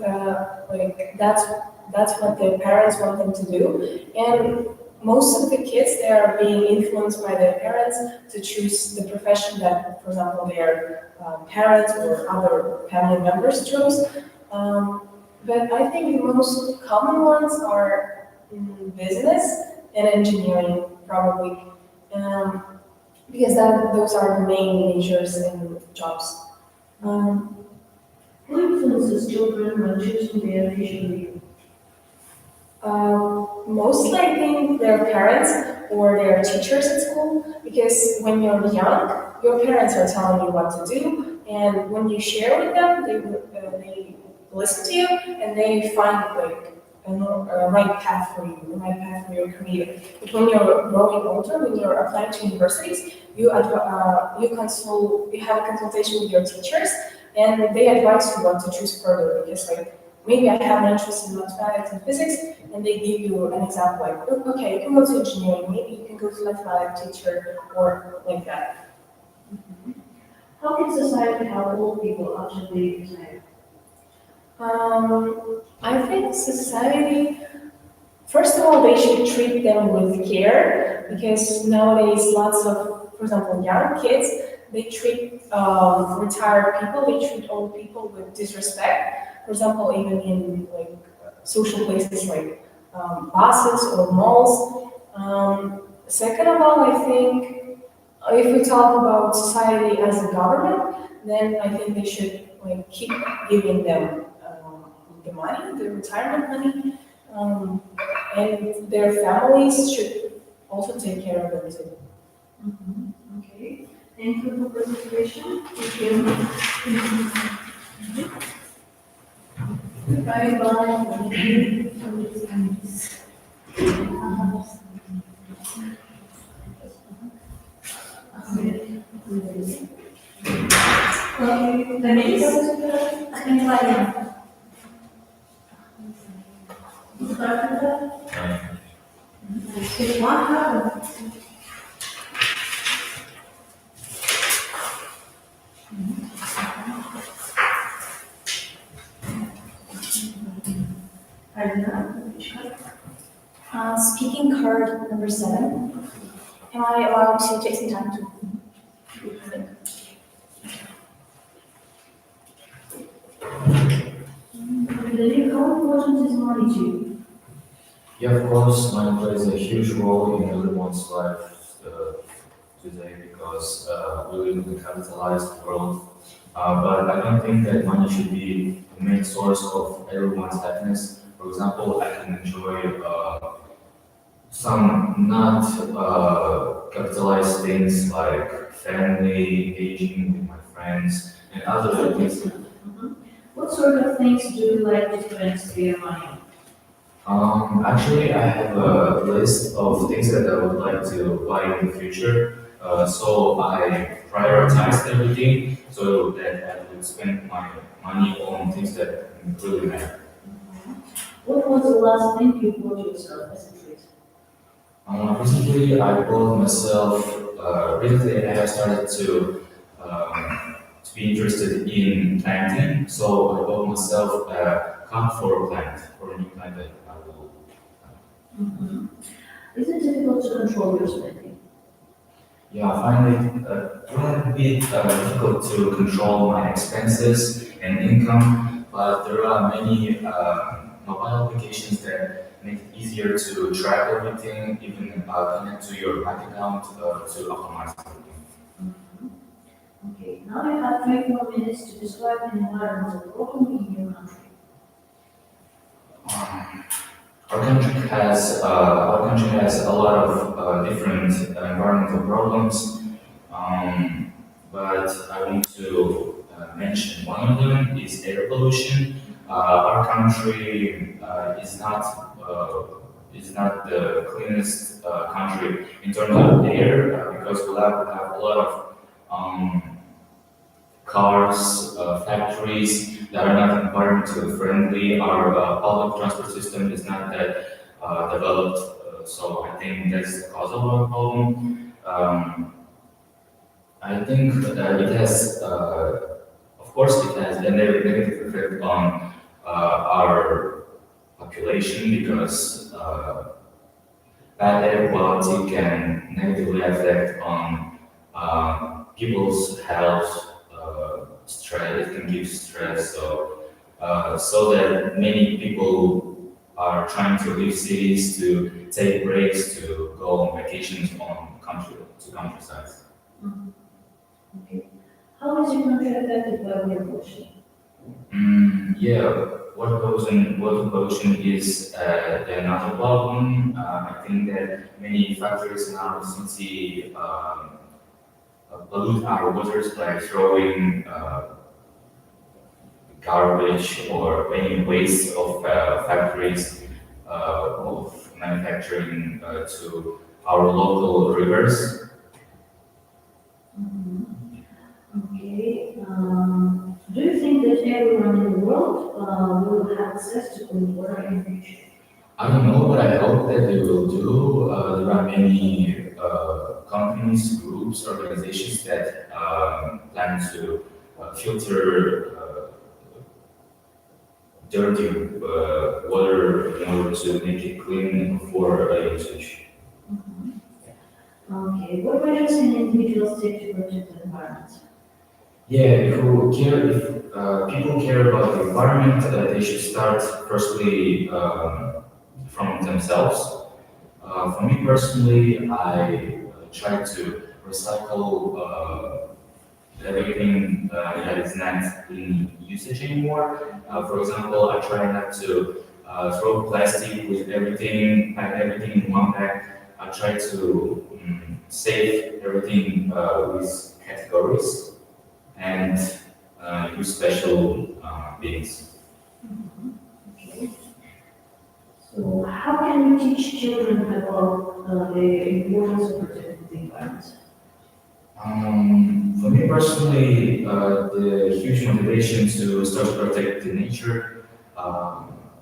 that's what their parents want them to do, and most of the kids they are being influenced by their parents to choose the profession that, for example, their parents or other family members chose. But I think the most common ones are business and engineering, probably, um, because those are the main majors in jobs. Um, Who influences children when choosing their future career? Mostly, I think their parents or their teachers at school, because when you're young, your parents are telling you what to do, and when you share with them, they listen to you and they find like a right path for you, the right path for your career. But when you're growing older, when you're applying to universities, you have a consultation with your teachers, and they advise you what to choose further, because like maybe I have an interest in mathematics and physics, and they give you an example like, okay, you can go to engineering, maybe you can go to mathematics teacher, or like that. How can society help old people after they retire? I think society, first of all, they should treat them with care, because nowadays lots of, for example, young kids, they treat retired people, they treat old people with disrespect. For example, even in like social places like buses or malls. Second of all, I think if we talk about society as a government, then I think they should like keep giving them the money, the retirement money, and their families should also take care of them too. Okay, thank you for presentation. Thank you. Bye Speaking card number 7. Am I allowed to take some time to think? How important is money to you? Yeah, of course, money plays a huge role in everyone's life today because we live in a capitalized world. But I don't think that money should be the main source of everyone's happiness. For example, I can enjoy some not capitalized things like family, engaging with my friends, and other things. What sort of things do you like to spend your money on? Actually, I have a list of things that I would like to buy in the future. So I prioritized everything so that I would spend my money on things that really matter. What was the last thing you bought yourself as a treat? Recently, I bought myself. Recently, I have started to be interested in planting. So I bought myself a cup for a plant, for a new plant that I will. Is it difficult to control your spending? Yeah, I find it a bit difficult to control my expenses and income, but there are many mobile applications that make it easier to track everything, even connect to your bank account to optimize everything. Okay, now you have 3 more minutes to describe an environmental problem in your country. Our country has a lot of different environmental problems, but I want to mention one of them is air pollution. Our country is not the cleanest country in terms of air because we have a lot of cars, factories that are not environmentally friendly. Our public transport system is not that developed, so I think that's the cause of our problem. I think that it has, of course, it has a negative effect on our population because bad air quality can negatively affect on people's health, stress. It can give stress. So so that many people are trying to leave cities to take breaks to go on vacations on countryside. Okay. How is your country affected by air pollution? Yeah, water pollution is another problem. I think that many factories in our city pollute our waters by throwing garbage or any waste of factories of manufacturing to our local rivers. Okay. Do you think that everyone in the world will have access to clean water in the future? I don't know, but I hope that they will do. There are many companies, groups, organizations that plan to filter dirty water in order to make it clean for usage. Okay. What measures can individuals take to protect the environment? Yeah, if people care about the environment, they should start firstly from themselves. For me personally, I try to recycle everything that is not in usage anymore. For example, I try not to throw plastic with everything, pack everything in one bag. I try to save everything with categories and use special bins. Okay. So, how can you teach children about the importance of protecting the environment? For me personally, the huge motivation to start to protect the nature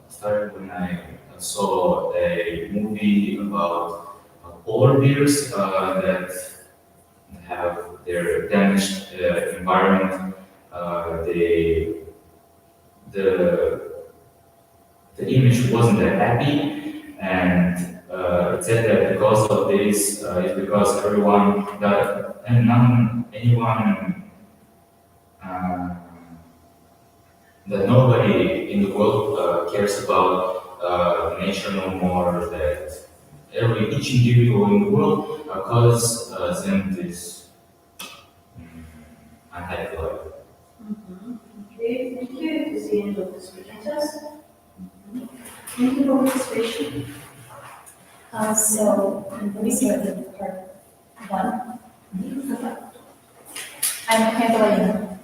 started when I saw a movie about polar bears that have their damaged environment. The image wasn't that happy, and it said that because of this, it's because everyone that and anyone that nobody in the world cares about nature no more. That each individual in the world causes them this unhappy life. Okay, thank you. This is the end of the speaking test. Thank you for participation. So let me see what the part one. I'm Pamela.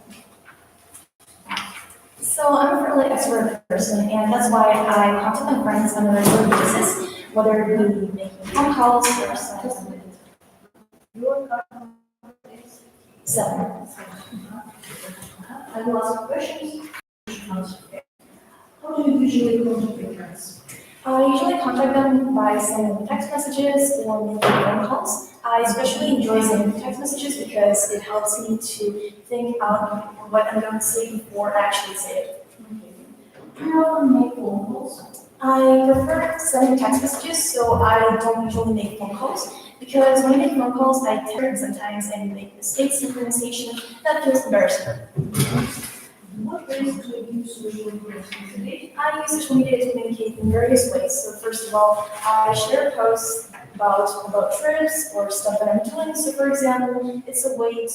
So I'm a fairly extrovert person, and that's why I contact my friends on a regular basis, whether it be making phone calls or something. Your card is So I will ask questions. How do you usually contact your friends? I usually contact them by sending text messages or making phone calls. I especially enjoy sending text messages because it helps me to think out what I'm going to say before I actually say it. Do you often make phone calls? I prefer sending text messages, so I don't usually make phone calls because when I make phone calls, I tend sometimes and make mistakes in pronunciation that feels embarrassing. What ways do you use social media to communicate? I use social media to communicate in various ways. So first of all, I share posts about trips or stuff that I'm doing. So for example, it's a way to,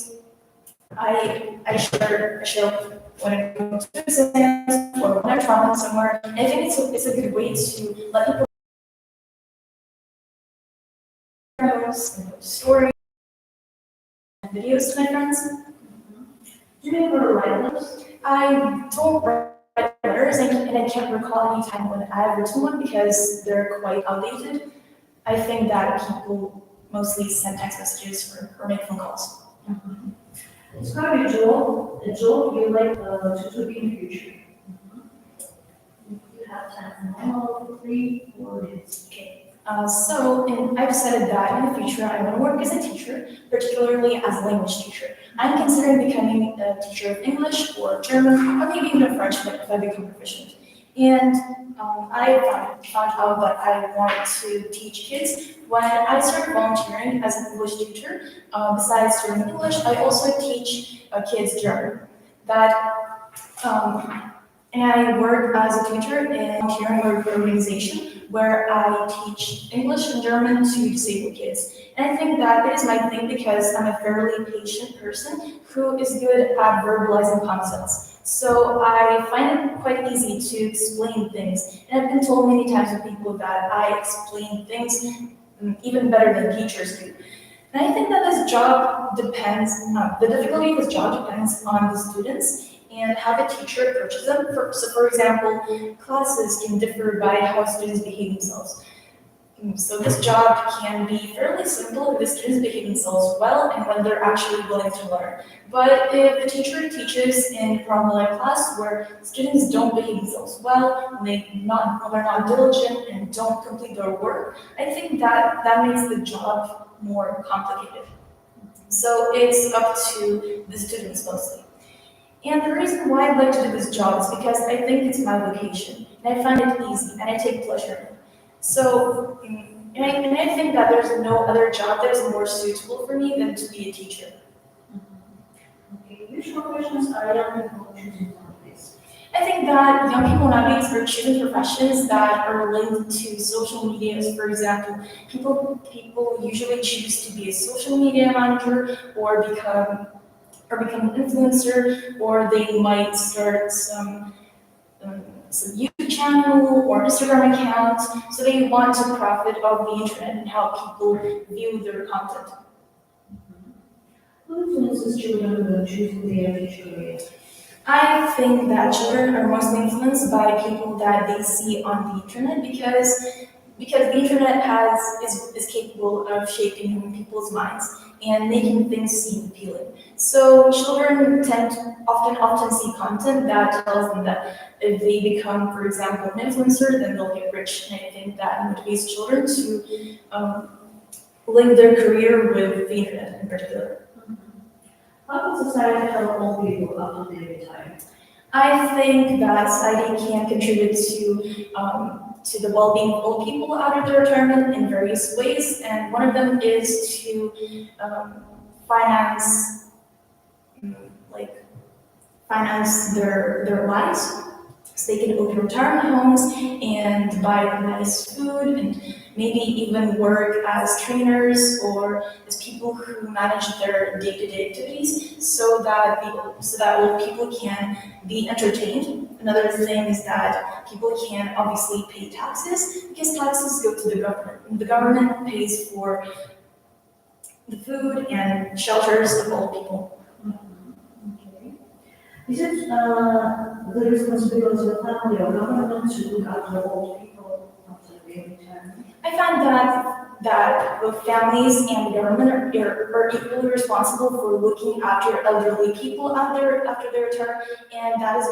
I share when I go to exams or when I'm traveling somewhere. And I think it's a good way to let people posts and post stories and videos to my friends. Do you ever write letters? I don't write letters, and I can't recall any time when I've written one because they're quite outdated. I think that people mostly send text messages or make phone calls. Describe a job you like to do in the future. You have time for 3 minutes. Okay. I've decided that in the future I want to work as a teacher, particularly as a language teacher. I'm considering becoming a teacher of English or German, or maybe even a French if I become proficient. And I found out that I want to teach kids when I started volunteering as an English teacher. Besides doing English, I also teach kids German. and I work as a tutor in a volunteering organization where I teach English and German to disabled kids. And I think that it is my thing because I'm a fairly patient person who is good at verbalizing concepts. So I find it quite easy to explain things. And I've been told many times by people that I explain things even better than teachers do. And I think that this job depends, the difficulty of this job depends on the students and how the teacher approaches them. So for example, classes can differ by how students behave themselves. So this job can be fairly simple if the students behave themselves well and when they're actually willing to learn. But if the teacher teaches in a problem class where students don't behave themselves well, when they're not diligent and don't complete their work, I think that makes the job more complicated. So it's up to the students mostly. And the reason why I'd like to do this job is because I think it's my vocation, and I find it easy, and I take pleasure in it. So, and I think that there's no other job that is more suitable for me than to be a teacher. Okay, which professions are young people choosing nowadays? I think that young people nowadays are choosing professions that are linked to social medias. For example, people usually choose to be a social media manager or become an influencer, or they might start some YouTube channel or Instagram account. So they want to profit off the internet and how people view their content. Who influences children when choosing their future career? I think that children are mostly influenced by people that they see on the internet because the internet is capable of shaping people's minds and making things seem appealing. So children tend to often see content that tells them that if they become, for example, an influencer, then they'll get rich. And I think that motivates children to link their career with the internet in particular. How can society help old people after they retire? I think that society can contribute to the well-being of old people after their retirement in various ways, and one of them is to finance their lives, so they can open retirement homes and buy nice food and maybe even work as trainers or as people who manage their day-to-day activities so that old people can be entertained. Another thing is that people can obviously pay taxes because taxes go to the government. And the government pays for the food and shelters of old people. Okay. Is it the responsibility of family or government to look after old people after they retire? I find that both families and the government are equally responsible for looking after elderly people after they retire, and that is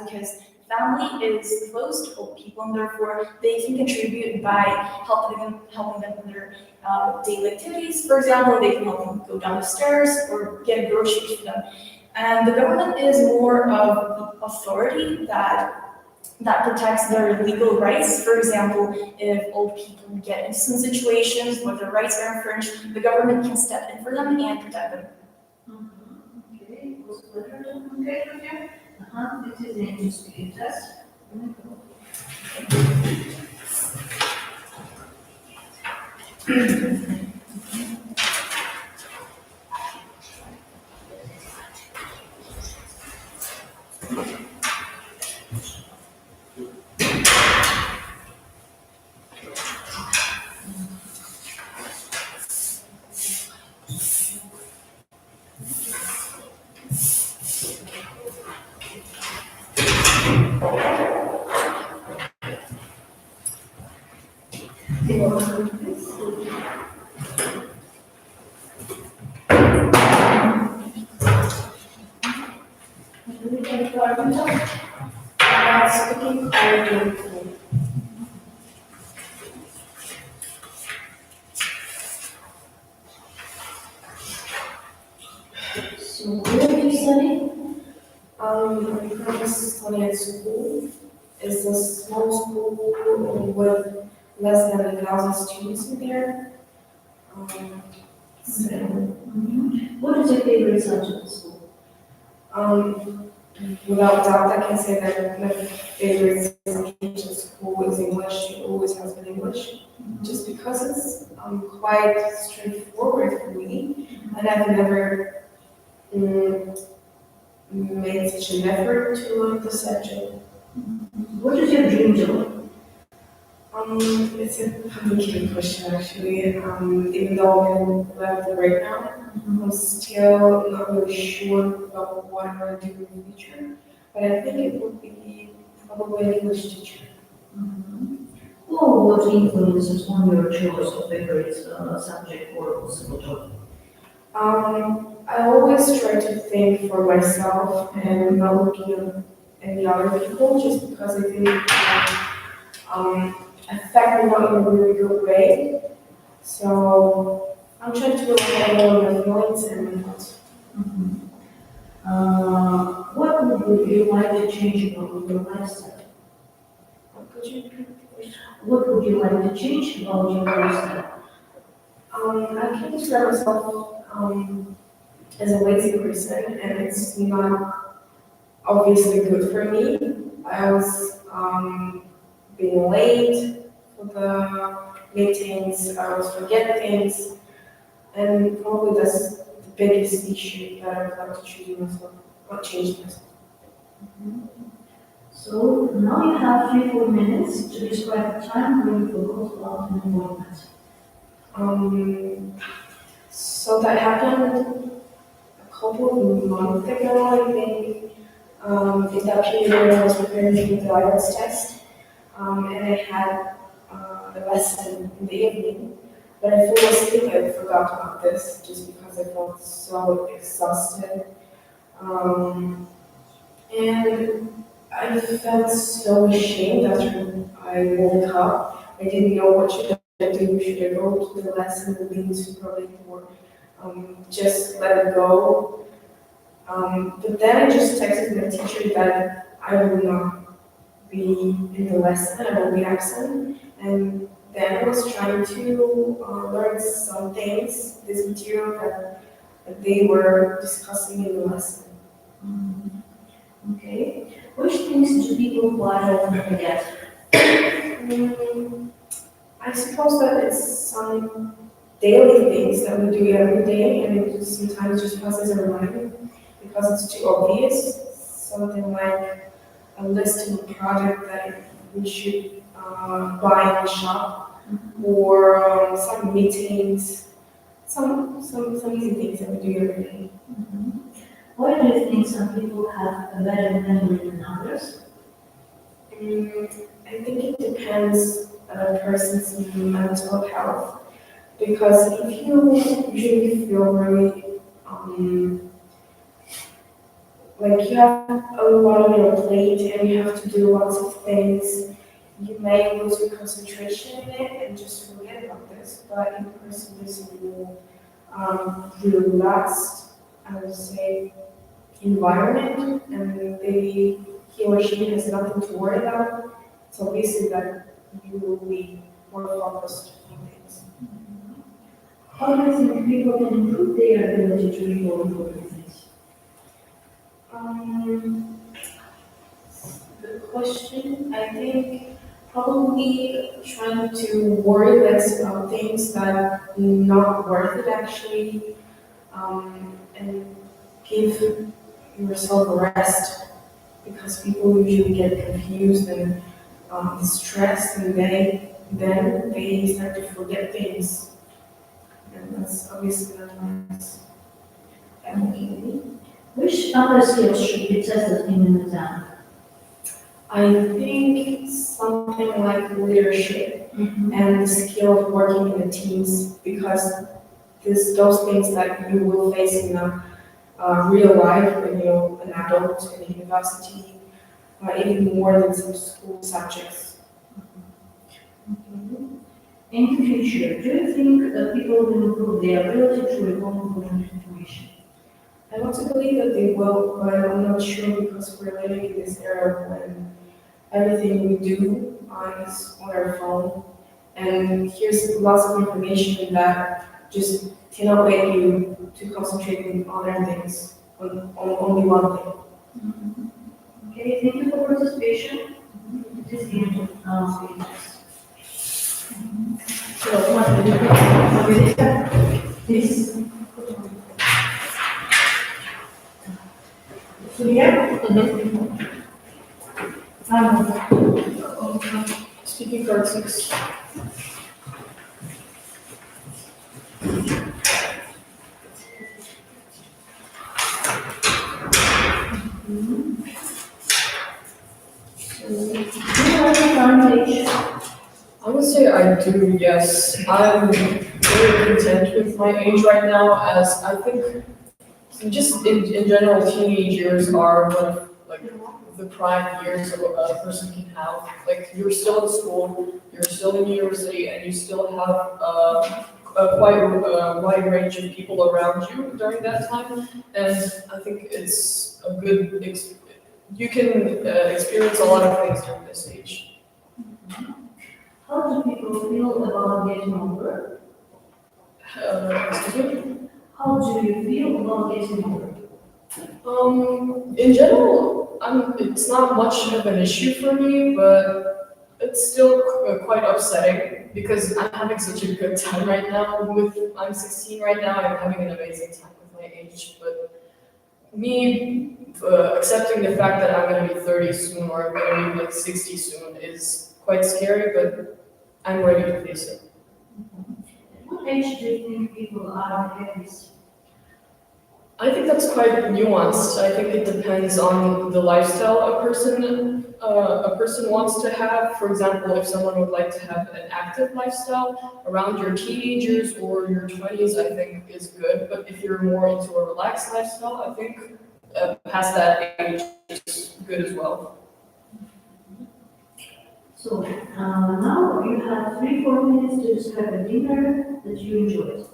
because family is close to old people, and therefore they can contribute by helping them in their daily activities. For example, they can help them go down the stairs or get groceries for them. And the government is more of authority that protects their legal rights. For example, if old people get into some situations where their rights are infringed, the government can step in for them and protect them. Okay, it was a pleasure to communicate with you. This is the English speaking test. So where do you study? I currently study at school. It's a small school with less than 1,000 students in there. So, What is your favorite subject at school? without doubt, I can say that my favorite subject in school is English. It always has been English, just because it's quite straightforward for me, and I've never made such an effort to learn the subject. What is your dream job? It's a complicated question actually. Even though I'm in level right now, I'm still not really sure about what I'm going to do in the future. But I think it would be probably an English teacher. Or what influences on your choice of favorite subject or possible job? I always try to think for myself and not looking at any other people, just because I think affect me not in a really good way. So I'm trying to rely more on my feelings and my thoughts. What would you like to change about your lifestyle? Could you repeat the question? What would you like to change about your lifestyle? I can describe myself as a lazy person, and it's not obviously good for me. I was being late for the meetings, I always forget things, and probably that's the biggest issue that I would like to choose myself, not change myself. So now you have 3-4 minutes to describe the time when you forgot about an appointment. So that happened a couple of months ago, I think. In that period when I was preparing for the IELTS test, and I had a lesson in the evening, but I fell asleep. I forgot about this just because I felt so exhausted. And I felt so ashamed after I woke up. I didn't know what should I do. Should I go to the lesson and be super late, or just let it go? But then I just texted my teacher that I will not be in the lesson, I will be absent. And then I was trying to learn some things, this material that they were discussing in the lesson. Okay. Which things do people quite often forget? I suppose that it's some daily things that we do every day, and it sometimes just passes our mind because it's too obvious. Something like a list of a product that we should buy in the shop, or some meetings, some easy things that we do every day. Why do you think some people have a better memory than others? I think it depends on a person's mental health, because if you usually feel really like you have a lot on your plate and you have to do lots of things, you may lose your concentration in it and just forget about this. But if a person is in a relaxed, I would say, environment, and he or she has nothing to worry about, it's obviously that you will be more focused on things. How do you think people can improve their ability to recall important things? Good question. I think probably trying to worry less about things that are not worth it actually, and give yourself a rest, because people usually get confused and stressed, and then they start to forget things, and that's obviously not nice. Okay. Which other skills should be tested in an exam? I think something like leadership and the skill of working in the teams, because those things that you will face in real life when you're an adult in university, even more than some school subjects. In the future, do you think that people will improve their ability to recall important information? I want to believe that they will, but I'm not sure, because we're living in this era when everything we do is on our phone, and here's lots of information that just cannot let you to concentrate on other things, on only one thing. Okay, thank you for participation. This is the end of speeches. So, what do you think? Please. Julia? Speaking card 6. Do you have a current age? I would say I do, yes. I'm very content with my age right now, as I think just in general, teenage years are one of like the prime years of a person can have. Like you're still in school, you're still in university, and you still have a quite wide range of people around you during that time. And I think it's a good, you can experience a lot of things during this age. How do people feel about getting older? Excuse me? How do you feel about getting older? In general, it's not much of an issue for me, but it's still quite upsetting because I'm having such a good time right now. I'm 16 right now, I'm having an amazing time with my age, but me accepting the fact that I'm going to be 30 soon or I'm going to be like 60 soon is quite scary, but I'm ready to face it. At what age do you think people are happiest? I think that's quite nuanced. I think it depends on the lifestyle a person wants to have. For example, if someone would like to have an active lifestyle around your teenagers or your 20s, I think is good. But if you're more into a relaxed lifestyle, I think past that age is good as well. So, now you have 3-4 minutes to describe a dinner that you enjoyed.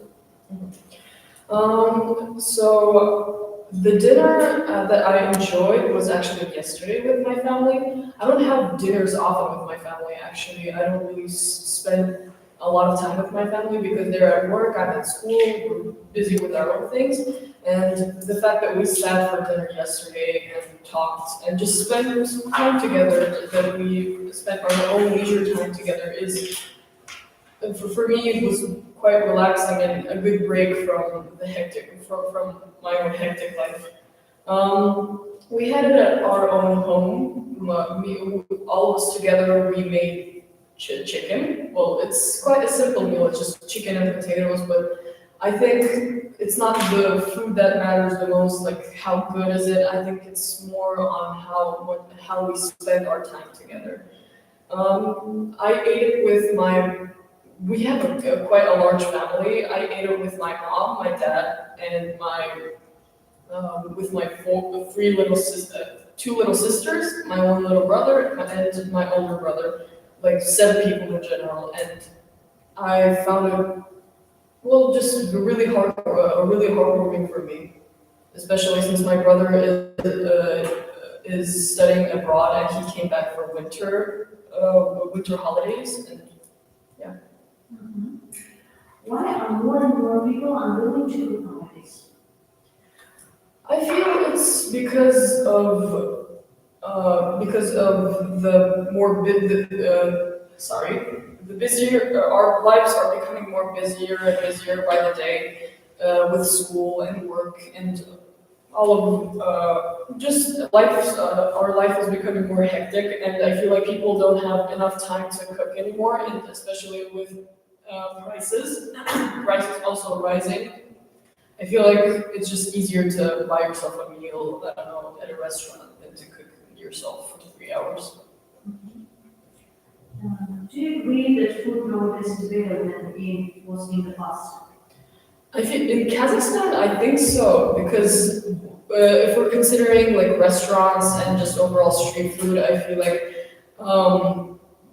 So the dinner that I enjoyed was actually yesterday with my family. I don't have dinners often with my family, actually. I don't really spend a lot of time with my family because they're at work, I'm at school, we're busy with our own things. And the fact that we sat for dinner yesterday and talked and just spent some time together, that we spent our own leisure time together is, for me, it was quite relaxing and a good break from the hectic, from my own hectic life. We had it at our own home. All of us together, we made chicken. Well, it's quite a simple meal. It's just chicken and potatoes, but I think it's not the food that matters the most, like how good is it. I think it's more on how we spend our time together. I ate it with we have quite a large family. I ate it with my mom, my dad, and with my two little sisters, my one little brother, and my older brother, like 7 people in general. And I found it, well, just really heartwarming for me, especially since my brother is studying abroad and he came back for winter holidays. And Why are more and more people unwilling to do nowadays? I feel it's because of the more the busier our lives are becoming more busier and busier by the day, with school and work and all of just life. Our life is becoming more hectic, and I feel like people don't have enough time to cook anymore, and especially with prices also rising. I feel like it's just easier to buy yourself a meal, I don't know, at a restaurant than to cook yourself for 3 hours. Do you agree that food nowadays is better than it was in the past? I think in Kazakhstan, I think so, because if we're considering like restaurants and just overall street food, I feel like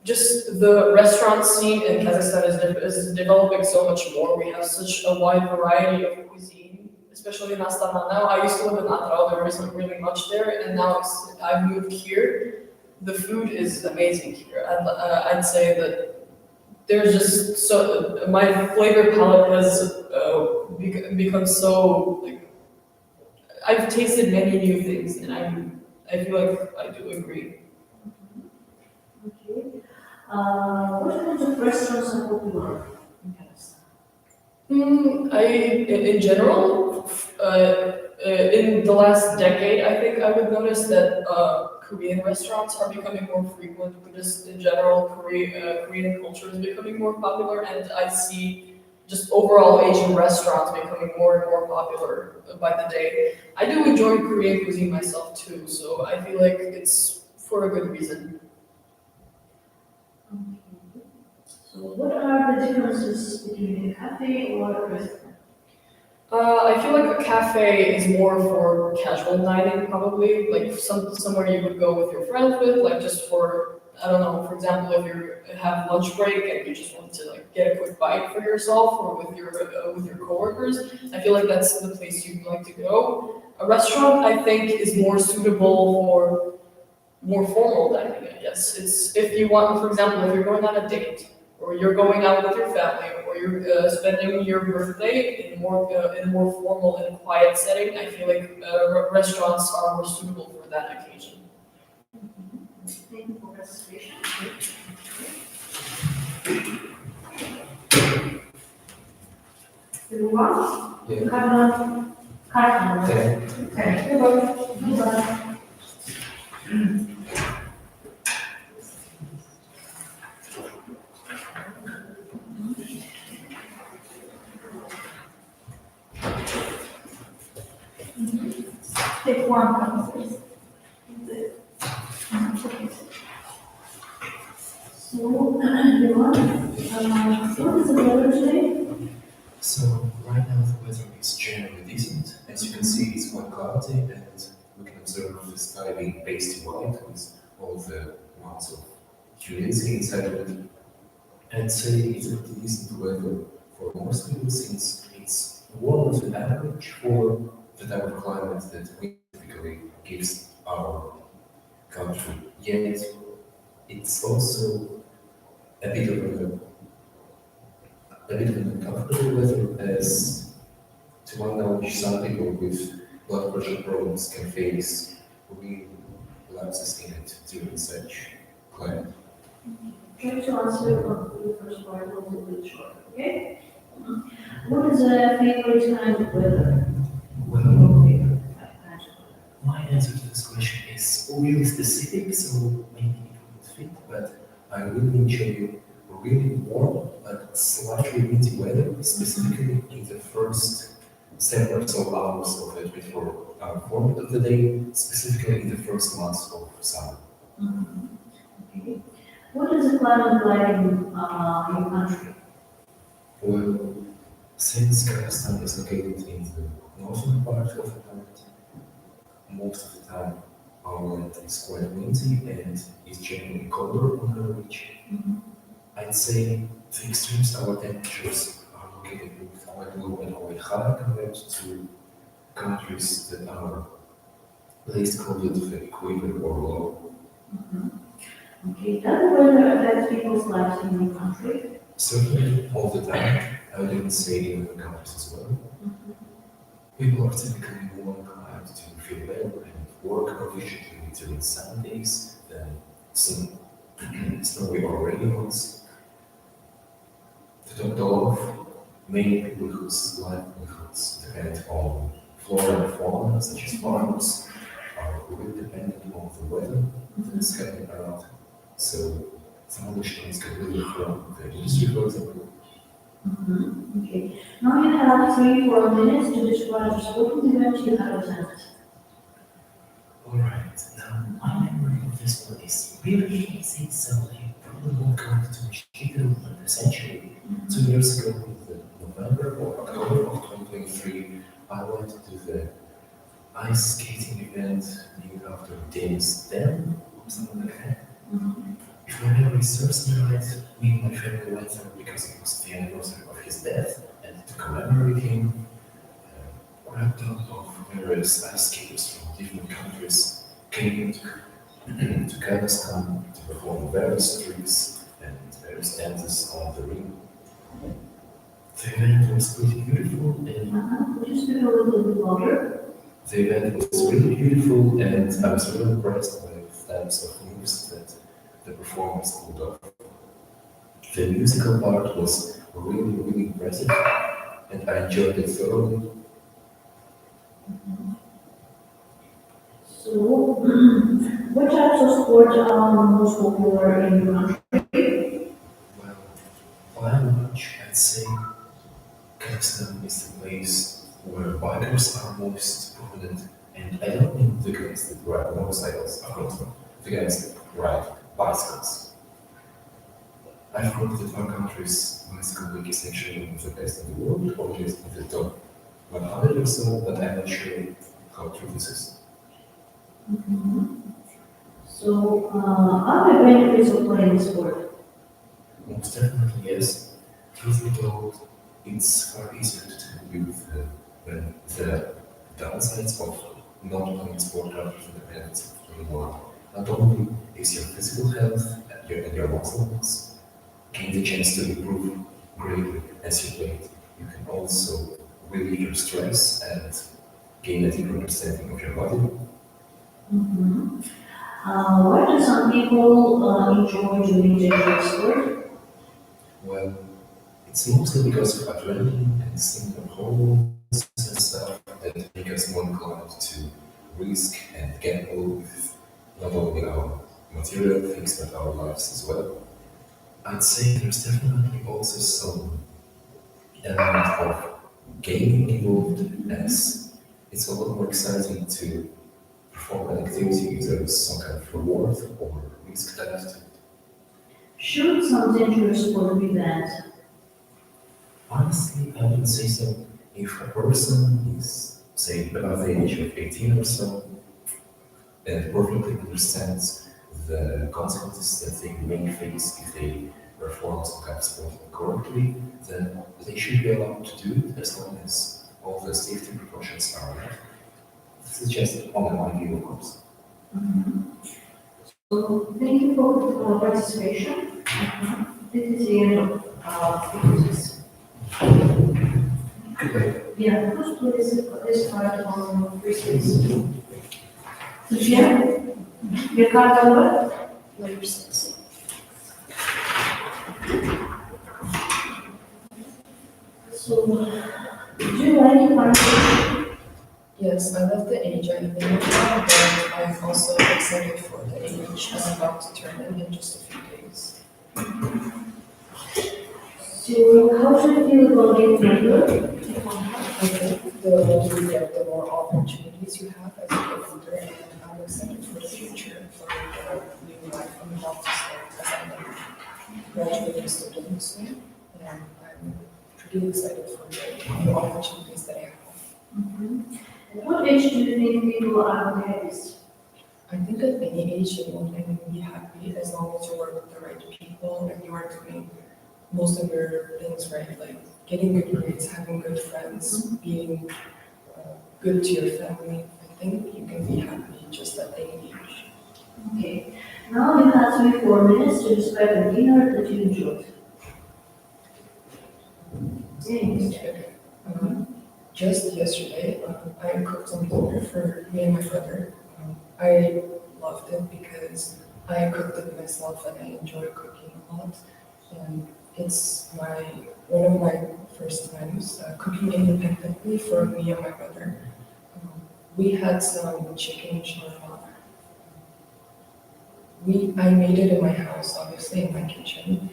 just the restaurant scene in Kazakhstan is developing so much more. We have such a wide variety of cuisine, especially in Astana now. I used to live in Atrao, there isn't really much there, and now I've moved here. The food is amazing here. I'd say that there's just my flavor palette has become so like I've tasted many new things, and I feel like I do agree. Okay. What kinds of restaurants are popular in Kazakhstan? In general, in the last decade, I think I would notice that Korean restaurants are becoming more frequent. Just in general, Korean culture is becoming more popular, and I see just overall Asian restaurants becoming more and more popular by the day. I do enjoy Korean cuisine myself too, so I feel like it's for a good reason. Okay. So what are the differences between a cafe or a restaurant? I feel like a cafe is more for casual dining, probably like somewhere you would go with your friends with, like just for, I don't know, for example, if you have lunch break and you just want to like get a quick bite for yourself or with your coworkers. I feel like that's the place you'd like to go. A restaurant, I think, is more suitable for more formal dining. I guess it's if you want, for example, if you're going on a date, or you're going out with your family, or you're spending your birthday in a more formal and quiet setting. I feel like restaurants are more suitable for that occasion. Thank you for registration. Everyone? Yeah. You have a card number. Okay. Okay. Goodbye. Take one copy, please. So, everyone, what is the weather today? So right now the weather is generally decent. As you can see, it's quite cloudy, and we can observe the sky being pasty white with all the amounts of humidity inside of it. I'd say it's a pretty decent weather for most people since it's warmer than average for the type of climate that we typically gives our country. Yet it's also a bit of an uncomfortable weather, as to my knowledge, some people with blood pressure problems can face real lapses in it during such climate. Try to answer the first part a little bit short, okay? What is a favorite kind of weather? Well, Your favorite kind of weather? my answer to this question is really specific, so maybe it wouldn't fit, but I really enjoy really warm but slightly windy weather, specifically in the first several hours of the 24-hour format of the day, specifically in the first months of summer. Okay. What is the climate like in your country? Well, since Kazakhstan is located in the northern part of the planet, most of the time our land is quite windy and is generally colder on average. I'd say the extremes our temperatures are located quite low and quite high compared to countries that are placed closer to the equator or low. Okay, does the weather affect people's lives in your country? Certainly, all the time, I would even say in other countries as well. People are typically more inclined to feel better and work efficiently during sunny days than some snowy or rainy ones. To top it all off, many people whose livelihoods depend on flora and fauna, such as farmers, are really dependent on the weather that is happening around. So some of the things can really from the industry, for example. Okay, now you have 3-4 minutes to describe the sporting event you have attended. Alright, now my memory of this one is really easy, so I probably won't go into too much detail, but essentially, 2 years ago in November or October of 2023, I went to the ice skating event named after James Dam, or something like that. If my memory serves me right, me and my family went there because it was the anniversary of his death, and to commemorate him, quite a lot of various ice skaters from different countries came to Kazakhstan to perform various tricks and various dances on the ring. The event was pretty beautiful and Could you speak a little bit louder? The event was really beautiful, and I was really impressed by the types of moves that the performers pulled off. The musical part was really, really impressive, and I enjoyed it thoroughly. So, what types of sport are most popular in your country? Well, by and large, I'd say Kazakhstan is the place where bikers are most prominent, and I don't mean the guys that ride motorcycles, of course not, the guys that ride bicycles. I've heard that our country's bicycle league is actually one of the best in the world, or at least in the top 100 or so, but I'm not sure how true this is. So, are there benefits of playing sport? Most definitely, yes. Truth be told, it's far easier to deal with the downsides of not playing sport rather than the benefits of playing one. Not only is your physical health and your muscle mass gain the chance to improve greatly as you play, you can also relieve your stress and gain a deeper understanding of your body. Why do some people enjoy doing dangerous sport? Well, it's mostly because of adrenaline and similar hormones and stuff that make us more inclined to risk and gamble with not only our material things but our lives as well. I'd say there's definitely also some element of gaming involved, as it's a lot more exciting to perform an activity if there is some kind of reward or risk attached to it. Should some dangerous sport be banned? Honestly, I would say so. If a person is, say, above the age of 18 or so, and perfectly understands the consequences that they may face if they perform some kind of sport incorrectly, then they should be allowed to do it as long as all the safety precautions are met. This is just only my view, of course. So, thank you for participation. This is the end of this. Yeah, first please start on free space. Sofia, your card number? Number 6. So, do you like participation? Yes, I love the age I'm in now, but I'm also excited for the age I'm about to turn in just a few days. So, how should you feel about getting older? I think the older you get, the more opportunities you have as you get older, and I'm excited for the future, for the new life I'm about to start as I'm a graduating student soon, and I'm pretty excited for the new opportunities that I have. At what age do you think people are the happiest? I think at any age anyone can be happy as long as you work with the right people and you are doing most of your things right, like getting good grades, having good friends, being good to your family. I think you can be happy just at any age. Okay. Now you have 3-4 minutes to describe a dinner that you enjoyed. Just yesterday, I cooked some dinner for me and my brother. I loved it because I cooked it myself and I enjoy cooking a lot. And it's one of my first times cooking independently for me and my brother. We had some chicken shawarma. I made it in my house, obviously in my kitchen,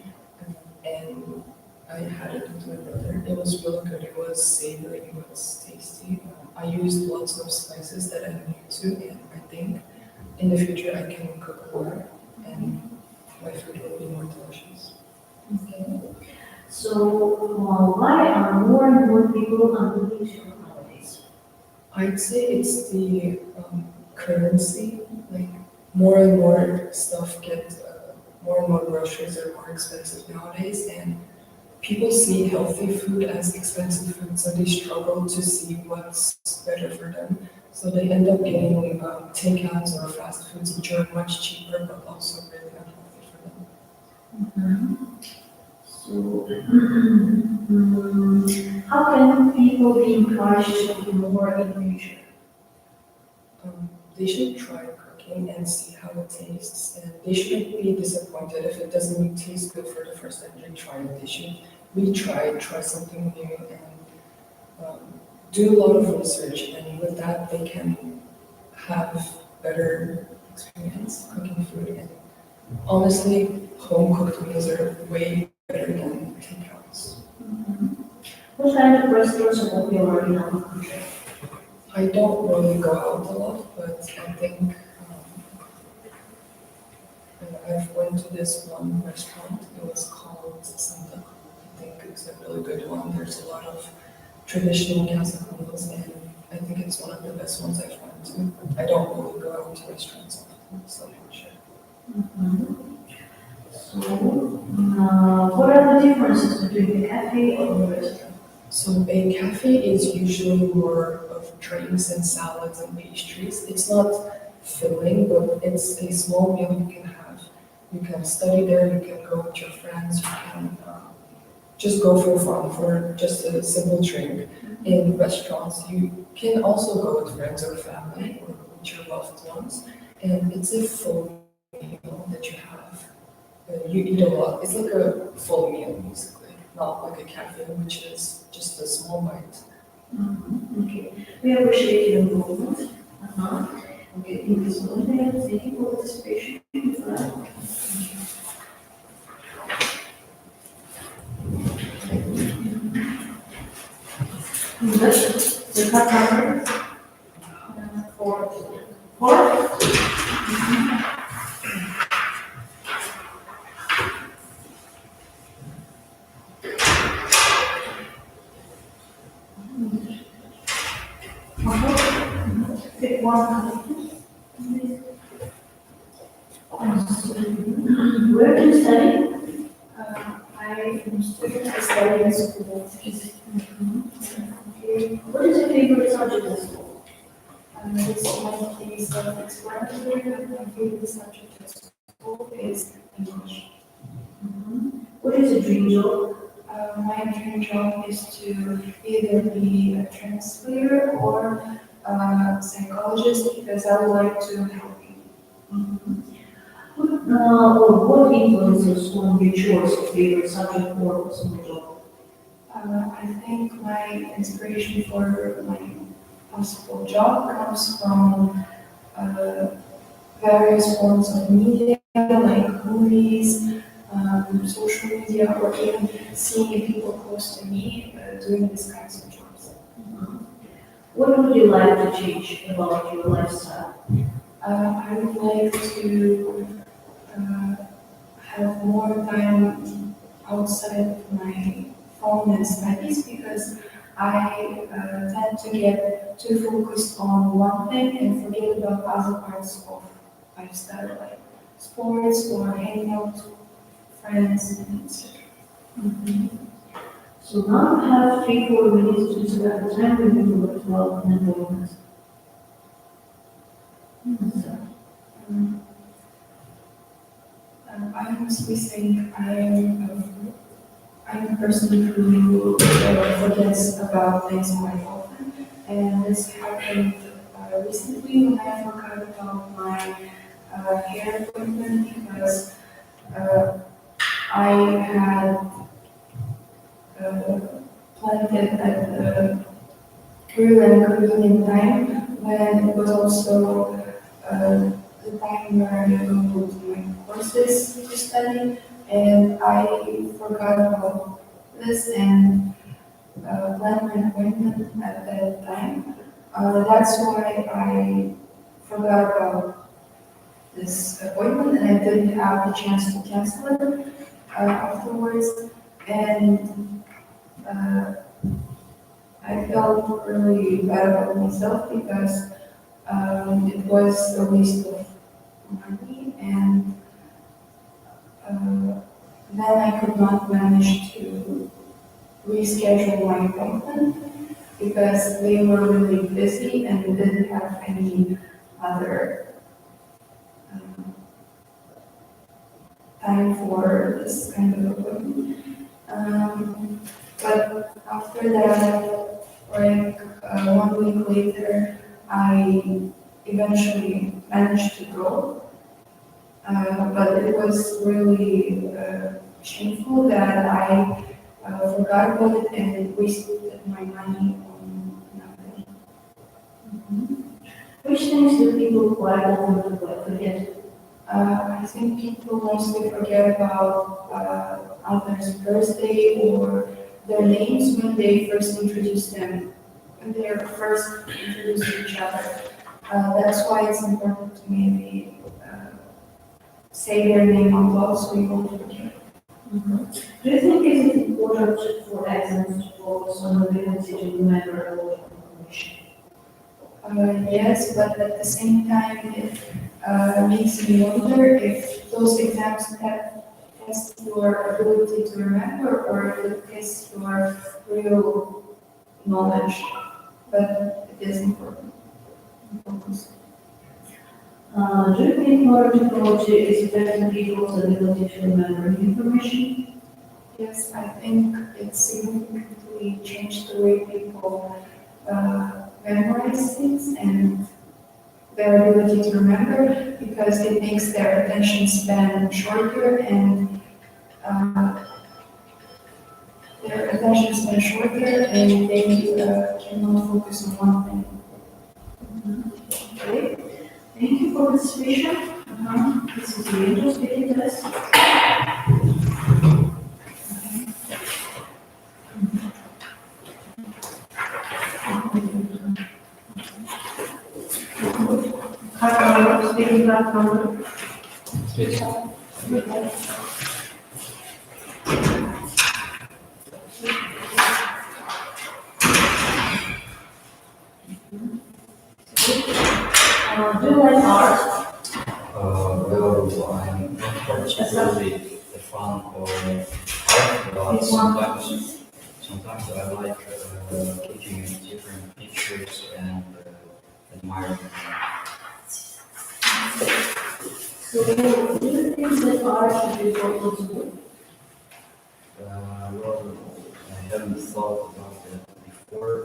and I had it with my brother. It was really good. It was savory. It was tasty. I used lots of spices that I'm new to, and I think in the future I can cook more, and my food will be more delicious. Okay. So, why are more and more people unwilling to cook nowadays? I'd say it's the currency. Like more and more stuff more and more groceries are more expensive nowadays, and people see healthy food as expensive food, so they struggle to see what's better for them. So they end up getting takeouts or fast foods, which are much cheaper but also really unhealthy for them. So, how can people be encouraged to do more in the future? they should try cooking and see how it tastes. And they shouldn't be disappointed if it doesn't taste good for the first time they try it. They should retry it, try something new, and do a lot of research. And with that, they can have better experience cooking food. And honestly, home cooked meals are way better than takeouts. What kind of restaurants are popular in our country? I don't really go out a lot, but I think I've went to this one restaurant. It was called Sınıp. I think it's a really good one. There's a lot of traditional Kazakh meals, and I think it's one of the best ones I've went to. I don't really go out to restaurants often, so I'm not sure. So, what are the differences between the cafe and the restaurant? So a cafe is usually more of drinks and salads and pastries. It's not filling, but it's a small meal you can have. You can study there, you can go with your friends, you can just go for fun, for just a simple drink. In restaurants, you can also go with friends or family or with your loved ones, and it's a full meal that you have. You eat a lot. It's like a full meal, basically, not like a cafe, which is just a small bite. Okay, we appreciate your involvement. Okay, thank you so much. Thank you for participation. The cut number? Four. Pick one. Where do you study? I am a student. I study in school. Okay. What is your favorite subject in school? This might be self-explanatory, but my favorite subject at school is English. What is your dream job? My dream job is to either be a translator or a psychologist because I would like to help people. What influences on your choice of favorite subject or personal job? I think my inspiration for my possible job comes from various forms of media, like movies, social media, or even seeing people close to me doing these kinds of jobs. What would you like to change about your lifestyle? I would like to have more time outside of my phone and studies because I tend to get too focused on one thing and forget about other parts of lifestyle, like sports or hanging out with friends and etc. So now we have 3-4 minutes to spend time with you about environment. I honestly think I'm a person who forgets about things quite often, and this happened recently when I forgot about my hair appointment because I had planned it at a really inconvenient time when it was also the time where I go to my courses to study, and I forgot about this and planned my appointment at that time. That's why I forgot about this appointment and I didn't have the chance to cancel it afterwards. And I felt really bad about myself because it was a waste of money, and then I could not manage to reschedule my appointment because they were really busy and didn't have any other time for this kind of appointment. But after that, like 1 week later, I eventually managed to grow. But it was really shameful that I forgot about it and wasted my money on nothing. Which things do people quite often forget? I think people mostly forget about others' birthday or their names when they first introduce them, when they are first introduced to each other. That's why it's important to maybe say their name out loud so you won't forget. Do you think it is important for exams to focus on the ability to remember a lot of information? Yes, but at the same time, it makes me wonder if those exams test your ability to remember or if it tests your real knowledge. But it is important. Do you think modern technology is affecting people's ability to remember information? Yes, I think it significantly changed the way people memorize things and their ability to remember because it makes their attention span shorter and they cannot focus on one thing. Okay. Thank you for participation. This is the end of the test. Speaking back from do you like art? Well, I'm not particularly a fan of art, but sometimes I like looking at different pictures and admiring them. So, do you think that art should be taught in school? Well, I haven't thought about that before,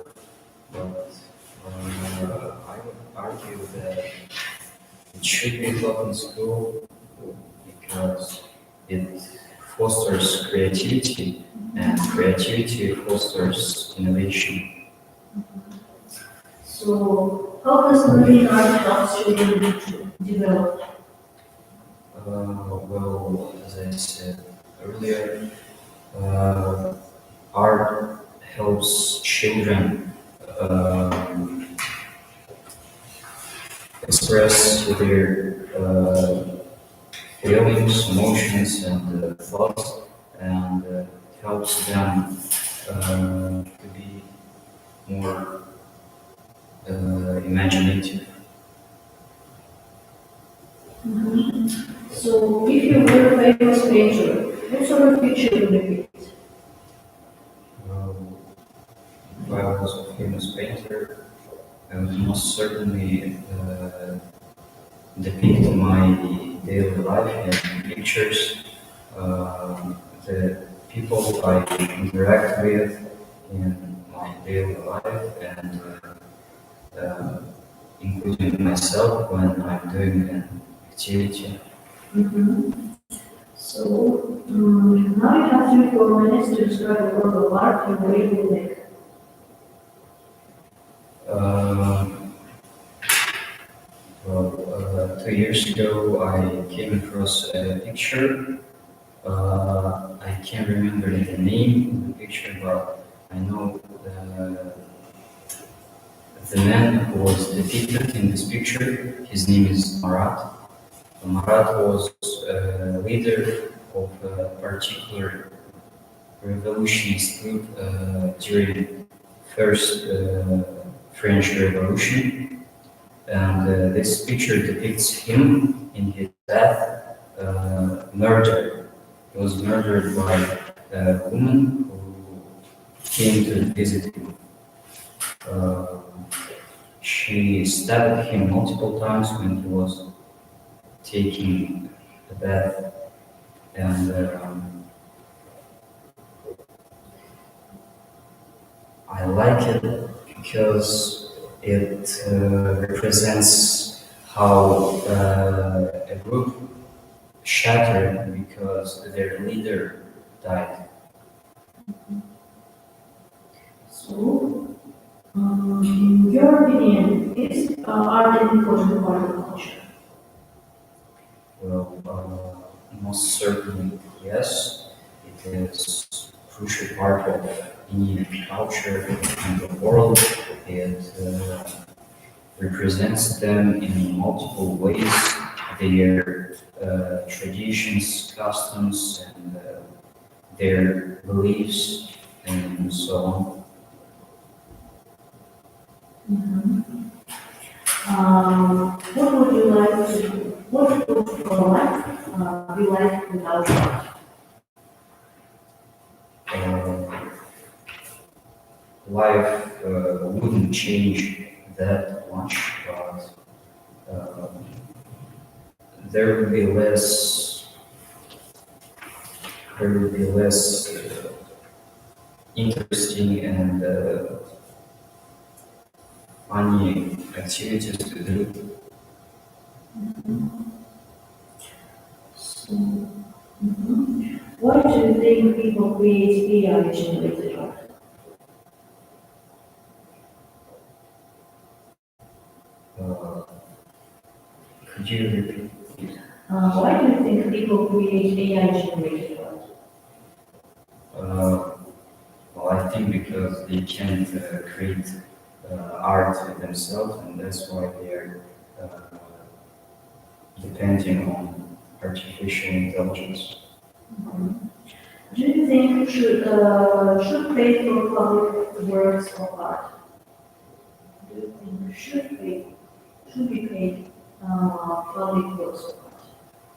but I would argue that it should be taught in school because it fosters creativity, and creativity fosters innovation. So, how does learning art help children to develop? Well, as I said earlier, art helps children express their feelings, emotions, and thoughts, and helps them to be more imaginative. So, if you were a famous painter, what sort of picture would you paint? If I was a famous painter, I would most certainly depict my daily life in pictures, the people I interact with in my daily life, and including myself when I'm doing an activity. So, now you have 3 4 minutes to describe the work of art and what you will make. Well, 2 years ago, I came across a picture. I can't remember the name of the picture, but I know the man who was depicted in this picture. His name is Marat. Marat was a leader of a particular revolutionist group during first French Revolution, and this picture depicts him in his death, murdered. He was murdered by a woman who came to visit him. She stabbed him multiple times when he was taking a bath, and I like it because it represents how a group shattered because their leader died. So, in your opinion, is art an important part of culture? Well, most certainly yes. It is a crucial part of any culture in the world. It represents them in multiple ways, their traditions, customs, and their beliefs, and so on. What would you like to do? What would your life be like without art? Life wouldn't change that much, but there would be less interesting and funny activities to do. So, why do you think people create AI-generated art? Could you repeat, please? Why do you think people create AI-generated art? Well, I think because they can't create art themselves, and that's why they are depending on artificial intelligence. Do you think should pay for public works of art? Do you think should be paid public works of art?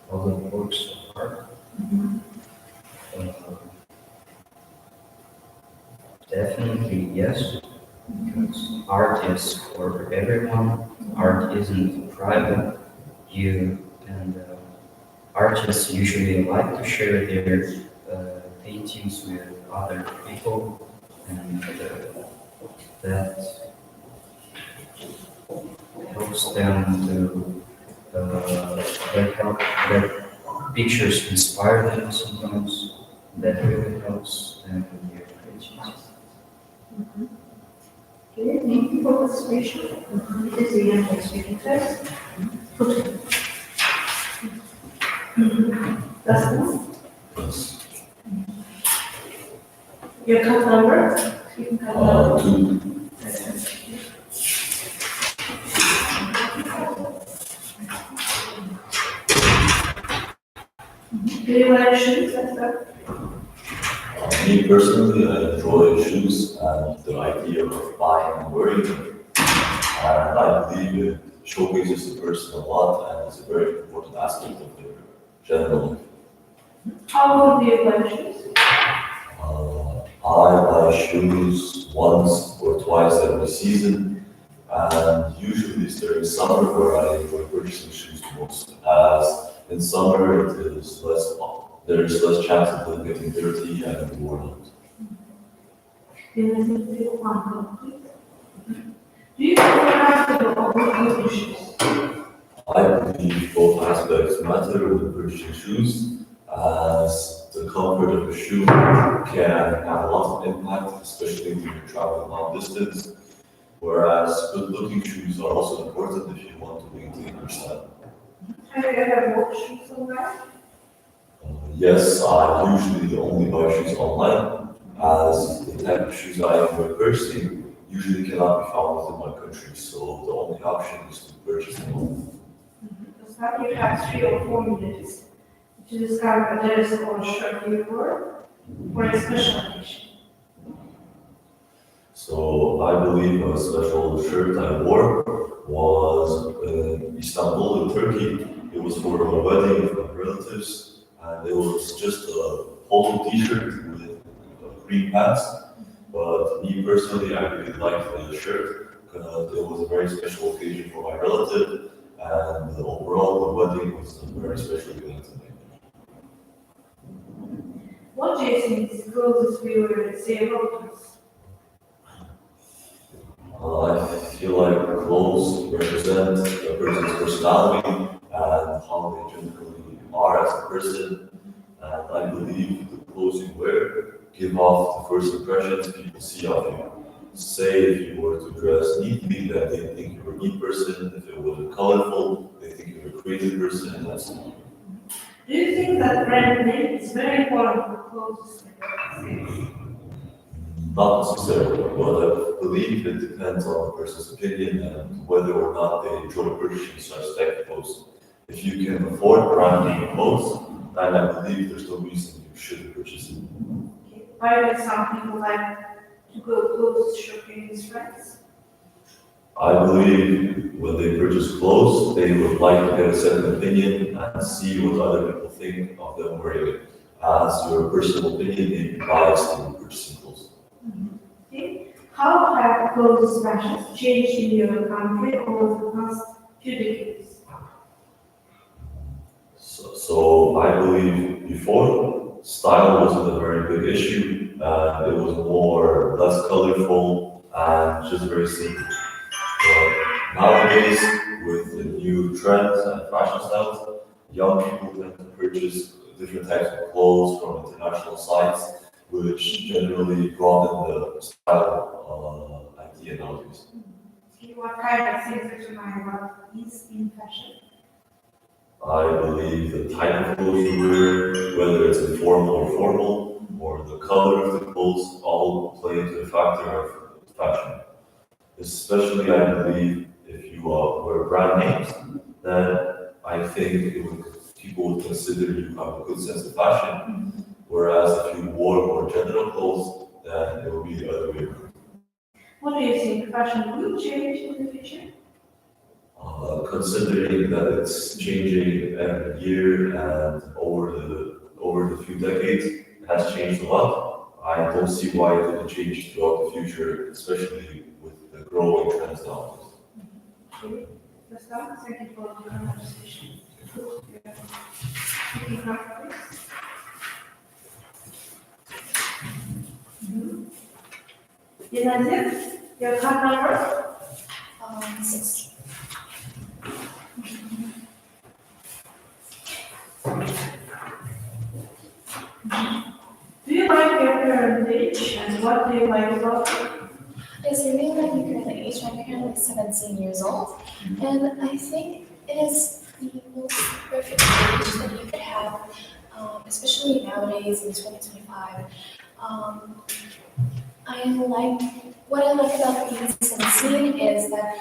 Public works of art. Uh, Definitely yes, because art is for everyone. Art isn't private. You and artists usually like to share their paintings with other people, and that helps them to that pictures inspire them sometimes. That really helps them with their creativity. Okay, thank you for participation. This is the end of speaking test. That's one. Your cut number? You can cut number. 2. Do you wear shoes and stuff? Me personally, I enjoy shoes and the idea of buying and wearing them. And I believe it showcases the person a lot and it's a very important aspect of their general life. How often do you wear shoes? I buy shoes once or twice every season, and usually it's during summer where I enjoy purchasing shoes the most. As in summer, there is less chance of them getting dirty and worn out. Do you prefer basketball or good shoes? I believe both aspects matter when purchasing shoes, as the comfort of a shoe can have a lot of impact, especially when you're traveling long distance, whereas good-looking shoes are also important if you want to maintain your style. Have you ever bought shoes online? Yes, I usually only buy shoes online, as the type of shoes I enjoy purchasing usually cannot be found within my country, so the only option is to purchase them online. Because now you have 3 or 4 minutes to discover a dress or shirt you wore for a special occasion. So I believe a special shirt I wore was in Istanbul in Turkey. It was for a wedding of my relatives, and it was just a polo t-shirt with green pants. But me personally, I really liked the shirt because it was a very special occasion for my relative, and overall the wedding was a very special event to me. What do you think is the closest we were say relatives? I feel like clothes represent a person's personality and how they generally are as a person. And I believe the clothes you wear give off the first impressions people see of you. Say if you were to dress neatly, then they think you're a neat person. If it wasn't colorful, they think you're a crazy person, and that's not. Do you think that brand name is very important for clothes? Not necessarily, but I believe it depends on the person's opinion and whether or not they enjoy purchasing such type of clothes. If you can afford brand name clothes, then I believe there's no reason you shouldn't purchase it. Why do some people like to go clothes shopping with friends? I believe when they purchase clothes, they would like to get a second opinion and see what other people think of them wearing it. As your personal opinion may be biased in purchasing clothes. Okay. How have clothes fashions changed in your country over the past few decades? So I believe before, style wasn't a very big issue, and it was less colorful and just very simple. But nowadays, with the new trends and fashion styles, young people tend to purchase different types of clothes from international sites, which generally broaden the style idea nowadays. Okay. What kind of things that you mind about is in fashion? I believe the type of clothes you wear, whether it's informal or formal, or the color of the clothes, all play into the factor of fashion. Especially, I believe, if you wear brand names, then I think people would consider you have a good sense of fashion. Whereas if you wore more general clothes, then it would be the other way around. What do you think fashion will change in the future? Considering that it's changing every year and over the few decades, it has changed a lot. I don't see why it wouldn't change throughout the future, especially with the growing trends nowadays. Okay. Let's start. Thank you for the conversation. Yenazir, your card number? 6. Do you like your current age and what do you like about it? Yes, I really like my current age. I'm currently 17 years old, and I think it is the most perfect age that you could have, especially nowadays in 2025. What I like about being 17 is that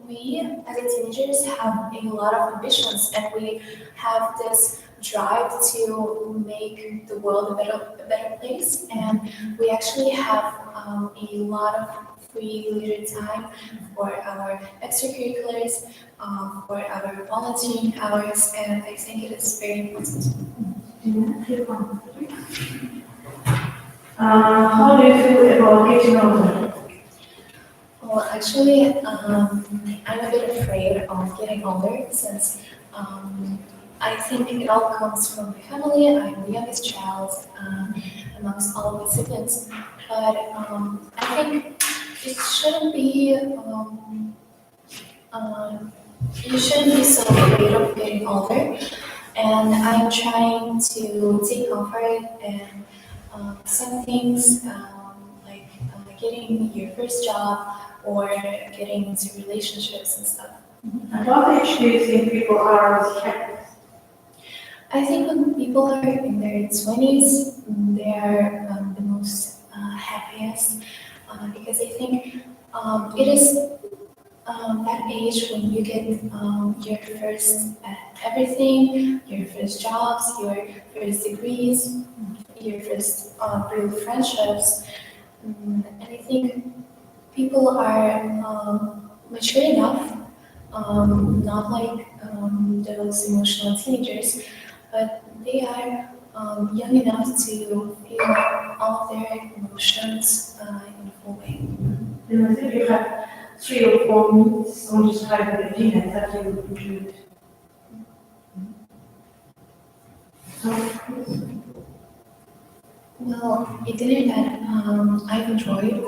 we, as teenagers, have a lot of ambitions, and we have this drive to make the world a better place. And we actually have a lot of free leisure time for our extracurriculars, for our volunteering hours, and I think it is very important. How do you feel about getting older? Well, actually, I'm a bit afraid of getting older since I think it all comes from my family. I'm the youngest child amongst all of my siblings. But I think it shouldn't be, you shouldn't be so afraid of getting older. And I'm trying to take comfort in some things like getting your first job or getting into relationships and stuff. At what age do you think people are the happiest? I think when people are in their 20s, they are the most happiest because I think it is that age when you get your first everything, your first jobs, your first degrees, your first real friendships. And I think people are mature enough, not like those emotional teenagers, but they are young enough to feel all of their emotions in a full way. If you have 3 or 4 minutes on describing the dinner that you would include. Well, a dinner that I've enjoyed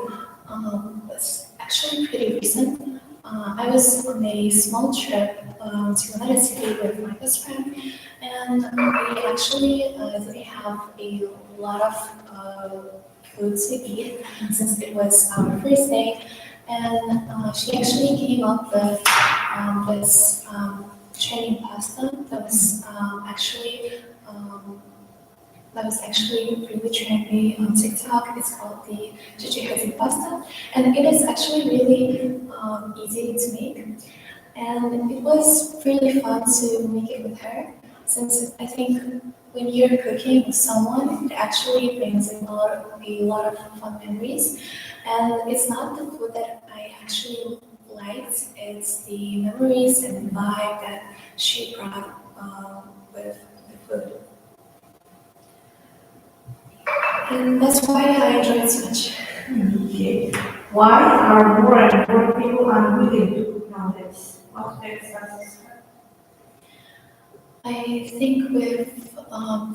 was actually pretty recent. I was on a small trip to another city with my best friend, and we actually didn't have a lot of food to eat since it was our first day. And she actually came up with this training pasta that was actually really trendy on TikTok. It's called the Jjigae pasta, and it is actually really easy to make. And it was really fun to make it with her, since I think when you're cooking with someone, it actually brings in a lot of fun memories. And it's not the food that I actually liked; it's the memories and the vibe that she brought with the food. And that's why I enjoy it so much. Okay. Why are more and more people unwilling to cook nowadays? What makes us? I think with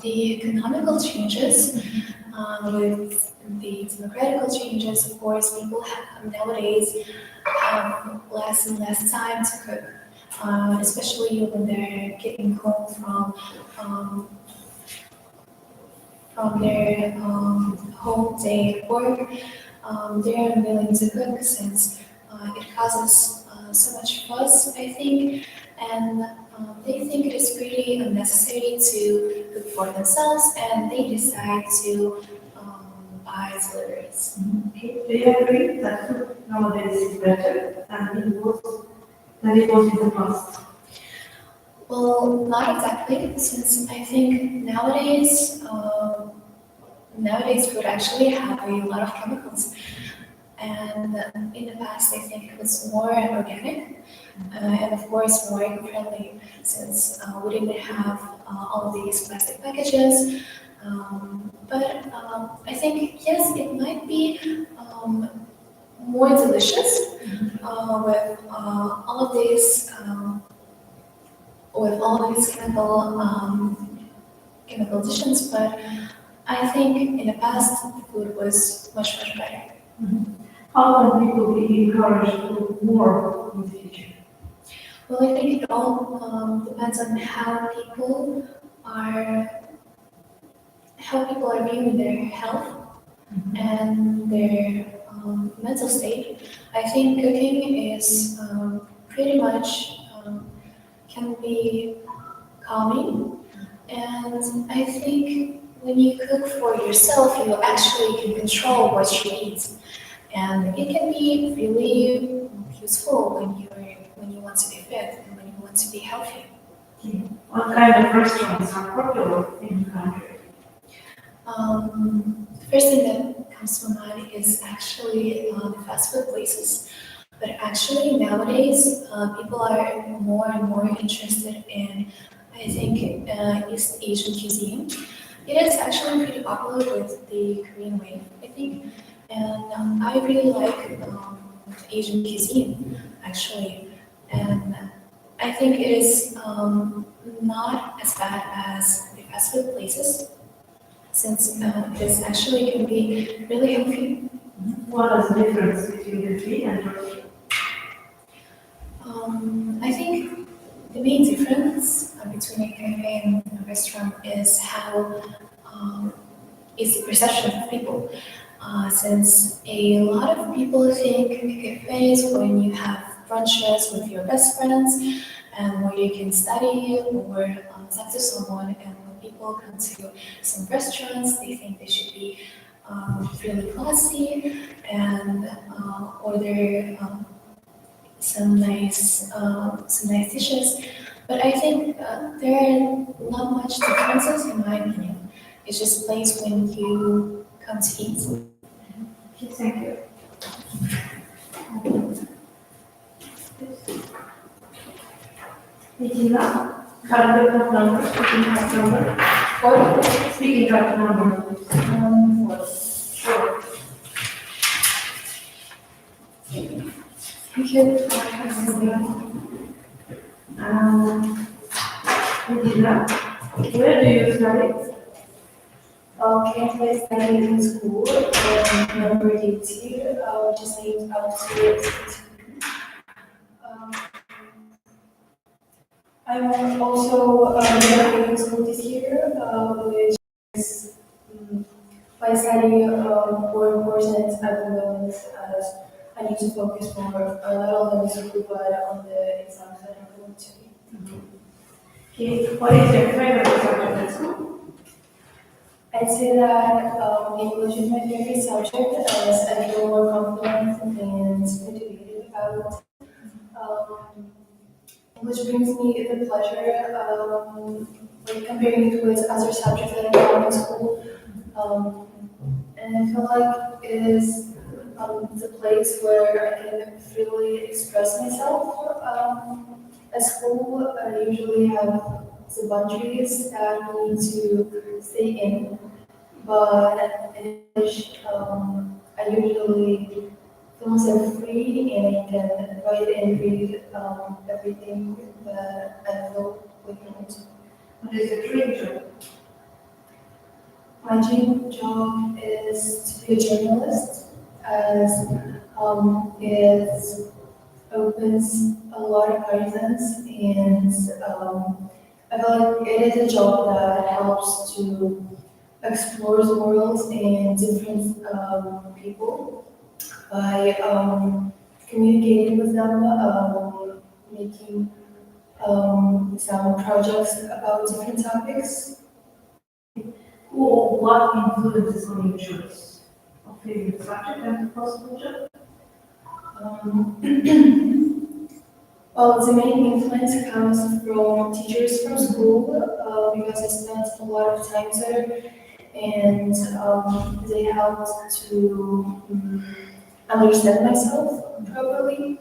the economical changes, with the democratical changes, of course, people nowadays have less and less time to cook, especially when they're getting home from their home day at work. They're unwilling to cook since it causes so much fuss, I think, and they think it is pretty unnecessary to cook for themselves, and they decide to buy deliveries. Okay. Do you agree that food nowadays is better than it was in the past? Well, not exactly, since I think nowadays food actually have a lot of chemicals. And in the past, I think it was more organic and, of course, more eco-friendly since we didn't have all of these plastic packages. But I think, yes, it might be more delicious with all of these chemical additions, but I think in the past the food was much better. How can people be encouraged to cook more in the future? Well, I think it all depends on how people are viewing their health and their mental state. I think cooking is pretty much can be calming, and I think when you cook for yourself, you actually can control what you eat, and it can be really useful when you want to be fit and when you want to be healthy. What kind of restaurants are popular in the country? The first thing that comes to mind is actually the fast food places. But actually nowadays, people are more and more interested in, I think, East Asian cuisine. It is actually pretty popular with the Korean wave, I think. And I really like Asian cuisine, actually. And I think it is not as bad as the fast food places, since this actually can be really healthy. What is the difference between the three and Turkey? I think the main difference between a cafe and a restaurant is is the perception of people. Since a lot of people think a cafe is when you have brunches with your best friends and where you can study or talk to someone. And when people come to some restaurants, they think they should be really classy and order some nice dishes. But I think there are not much differences in my opinion. It's just a place when you come to eat. Okay, thank you. Regina, current account number, speaking account number. Or speaking account number. Sure. Thank you. Regina, where do you study? Can't play studying in school, and number duty, which is named after um, I'm also graduating school this year, which is my study more important at the moment as I need to focus more not only on the school but on the exams that I'm going to be. Okay, what is your favorite subject at school? I'd say that English is my favorite subject as I feel more confident and motivated about it. English brings me the pleasure like comparing it with other subjects that I have in school. And I feel like it is the place where I can freely express myself. At school, I usually have the boundaries that I need to stay in, but in English, I usually feel myself free and I can write and read everything that I feel within. What is your dream job? My dream job is to be a journalist, as it opens a lot of horizons, and I feel like it is a job that helps to explore the world and different people by communicating with them, making some projects about different topics. Who or what influences on your choice of favorite subject and possible job? Well, the main influence comes from teachers from school because I spent a lot of time there and they helped to understand myself properly.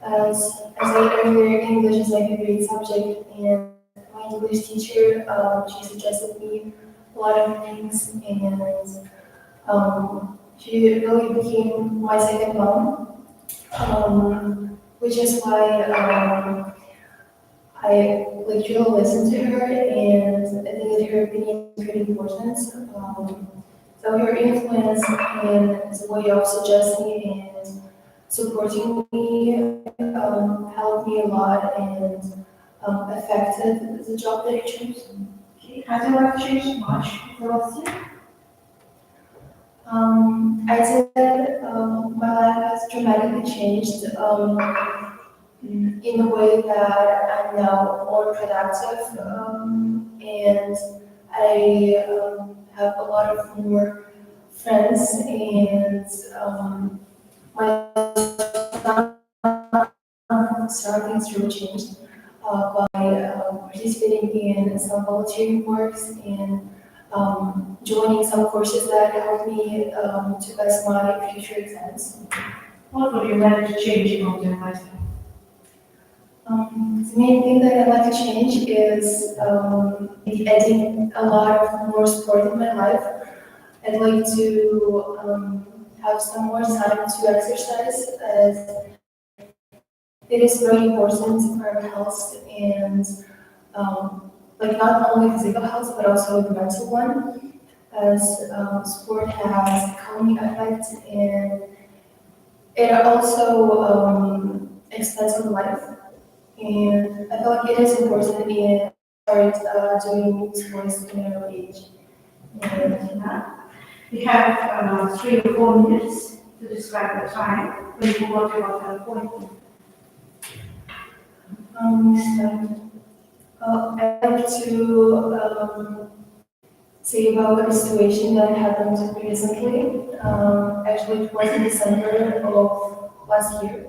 As I said earlier, English is my favorite subject and my English teacher, she suggested me a lot of things and she really became my second mom, which is why I like to listen to her and I think that her opinion is pretty important. So her influence and the way of suggesting and supporting me helped me a lot and affected the job that I chose. Okay, has your life changed much for last year? I said that my life has dramatically changed in a way that I'm now more productive and I have a lot of more friends and my surroundings really changed by participating in some volunteering works and joining some courses that helped me to pass my future exams. What would you like to change about your life? The main thing that I'd like to change is adding a lot of more sport in my life. I'd like to have some more time to exercise as it is very important for our health and like not only physical health but also the mental one as sport has a calming effect and it also extends on life. And I feel like it is important in start doing sports in an early age. And We have 3 or 4 minutes to describe the time when you got about an appointment. I'd like to say about a situation that happened recently. Actually, it was in December of last year.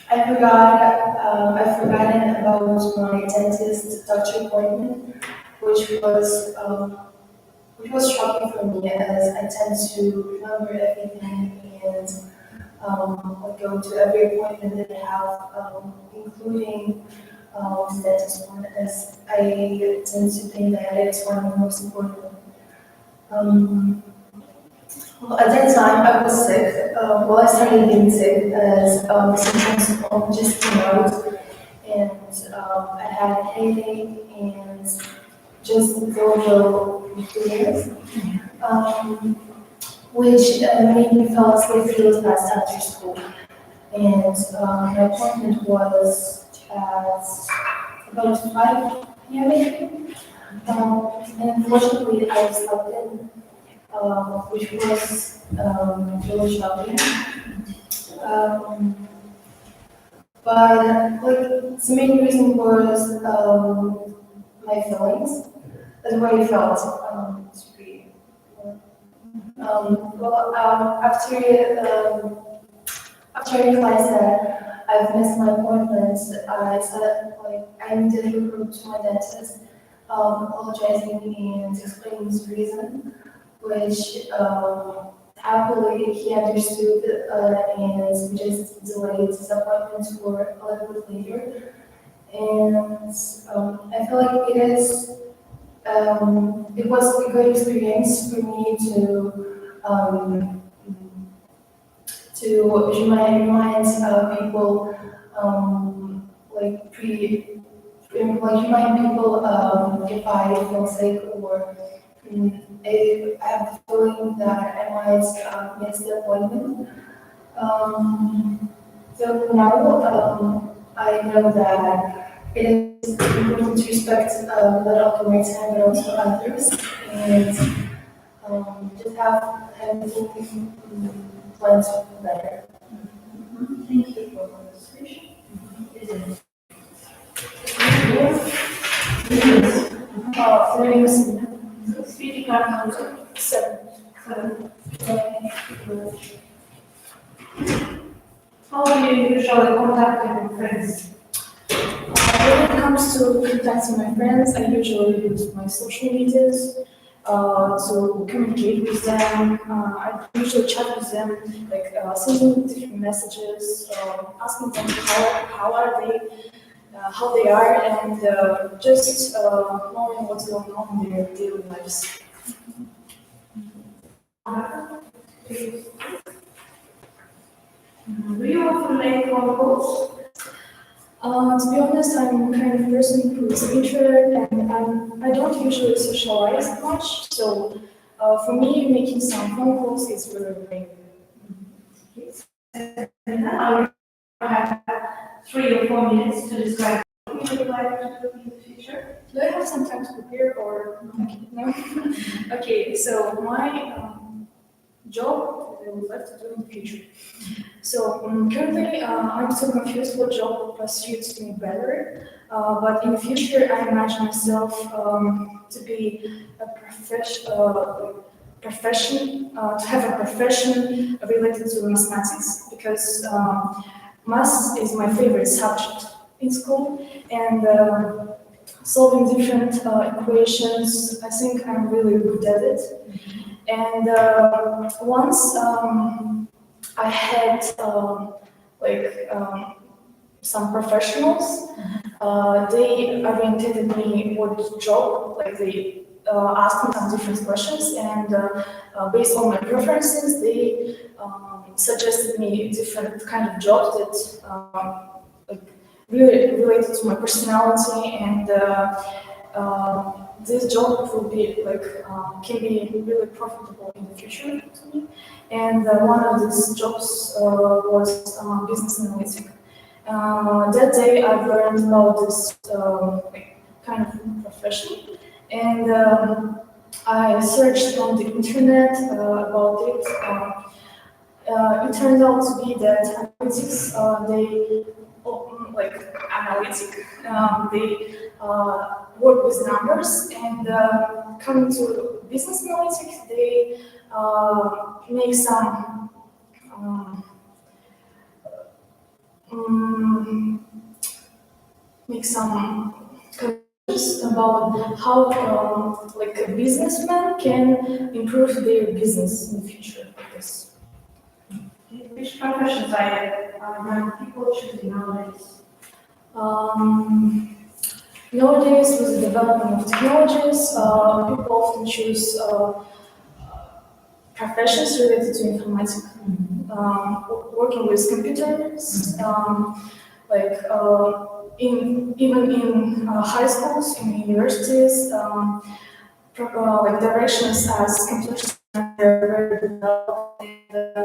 I've forgotten about my dentist doctor appointment, which was shocking for me as I tend to remember everything and like go to every appointment that I have, including the dentist one, as I tend to think that it's one of the most important. Well, at that time, I was sick. I started being sick as symptoms just came out, and I had a headache and just the little 2 years, which made me fall asleep really fast after school. And my appointment was at about 5 p.m. maybe. And unfortunately, I slept in, which was really shocking. But like the main reason was my feelings, the way I felt. To be, after I realized that I've missed my appointments, I said like I immediately wrote to my dentist, apologizing and explaining this reason, which happily he understood and we just delayed his appointment for a little bit later. And I feel like it was a good experience for me to remind people remind people if I feel sick or I have the feeling that I might miss the appointment. So now I know that it is important to respect not only my time but also others, and just have everything planned better. Thank you for the discussion. Speaking of seven. How do you usually contact your friends? When it comes to contacting my friends, I usually use my social medias to communicate with them. I usually chat with them, like sending different messages, asking them how are they, how they are, and just knowing what's going on in their daily lives. Do you often make phone calls? To be honest, I'm kind of person who is introvert and I don't usually socialize much. So for me, making some phone calls is really great. I have 3 or 4 minutes to describe what you would like to do in the future. Do I have some time to prepare or no? Okay, so my job that I would like to do in the future. So currently, I'm still confused what job suits me better. But in the future, I imagine myself to be a to have a profession related to mathematics, because math is my favorite subject in school, and solving different equations, I think I'm really good at it. And once I had some professionals. They oriented me what job, like they asked me some different questions, and based on my preferences, they suggested me different kind of jobs that like really related to my personality, and this job will be can be really profitable in the future to me. And one of these jobs was business analytic. That day I learned about this kind of profession, and I searched on the internet about it. It turned out to be that analytics, they work with numbers, and coming to business analytics, they make some concepts about how a businessman can improve their business in the future, I guess. Which professions are people choosing nowadays? Nowadays, with the development of technologies, people often choose professions related to informatics, working with computers, even in high schools, in universities, like directions as computer science are very developed.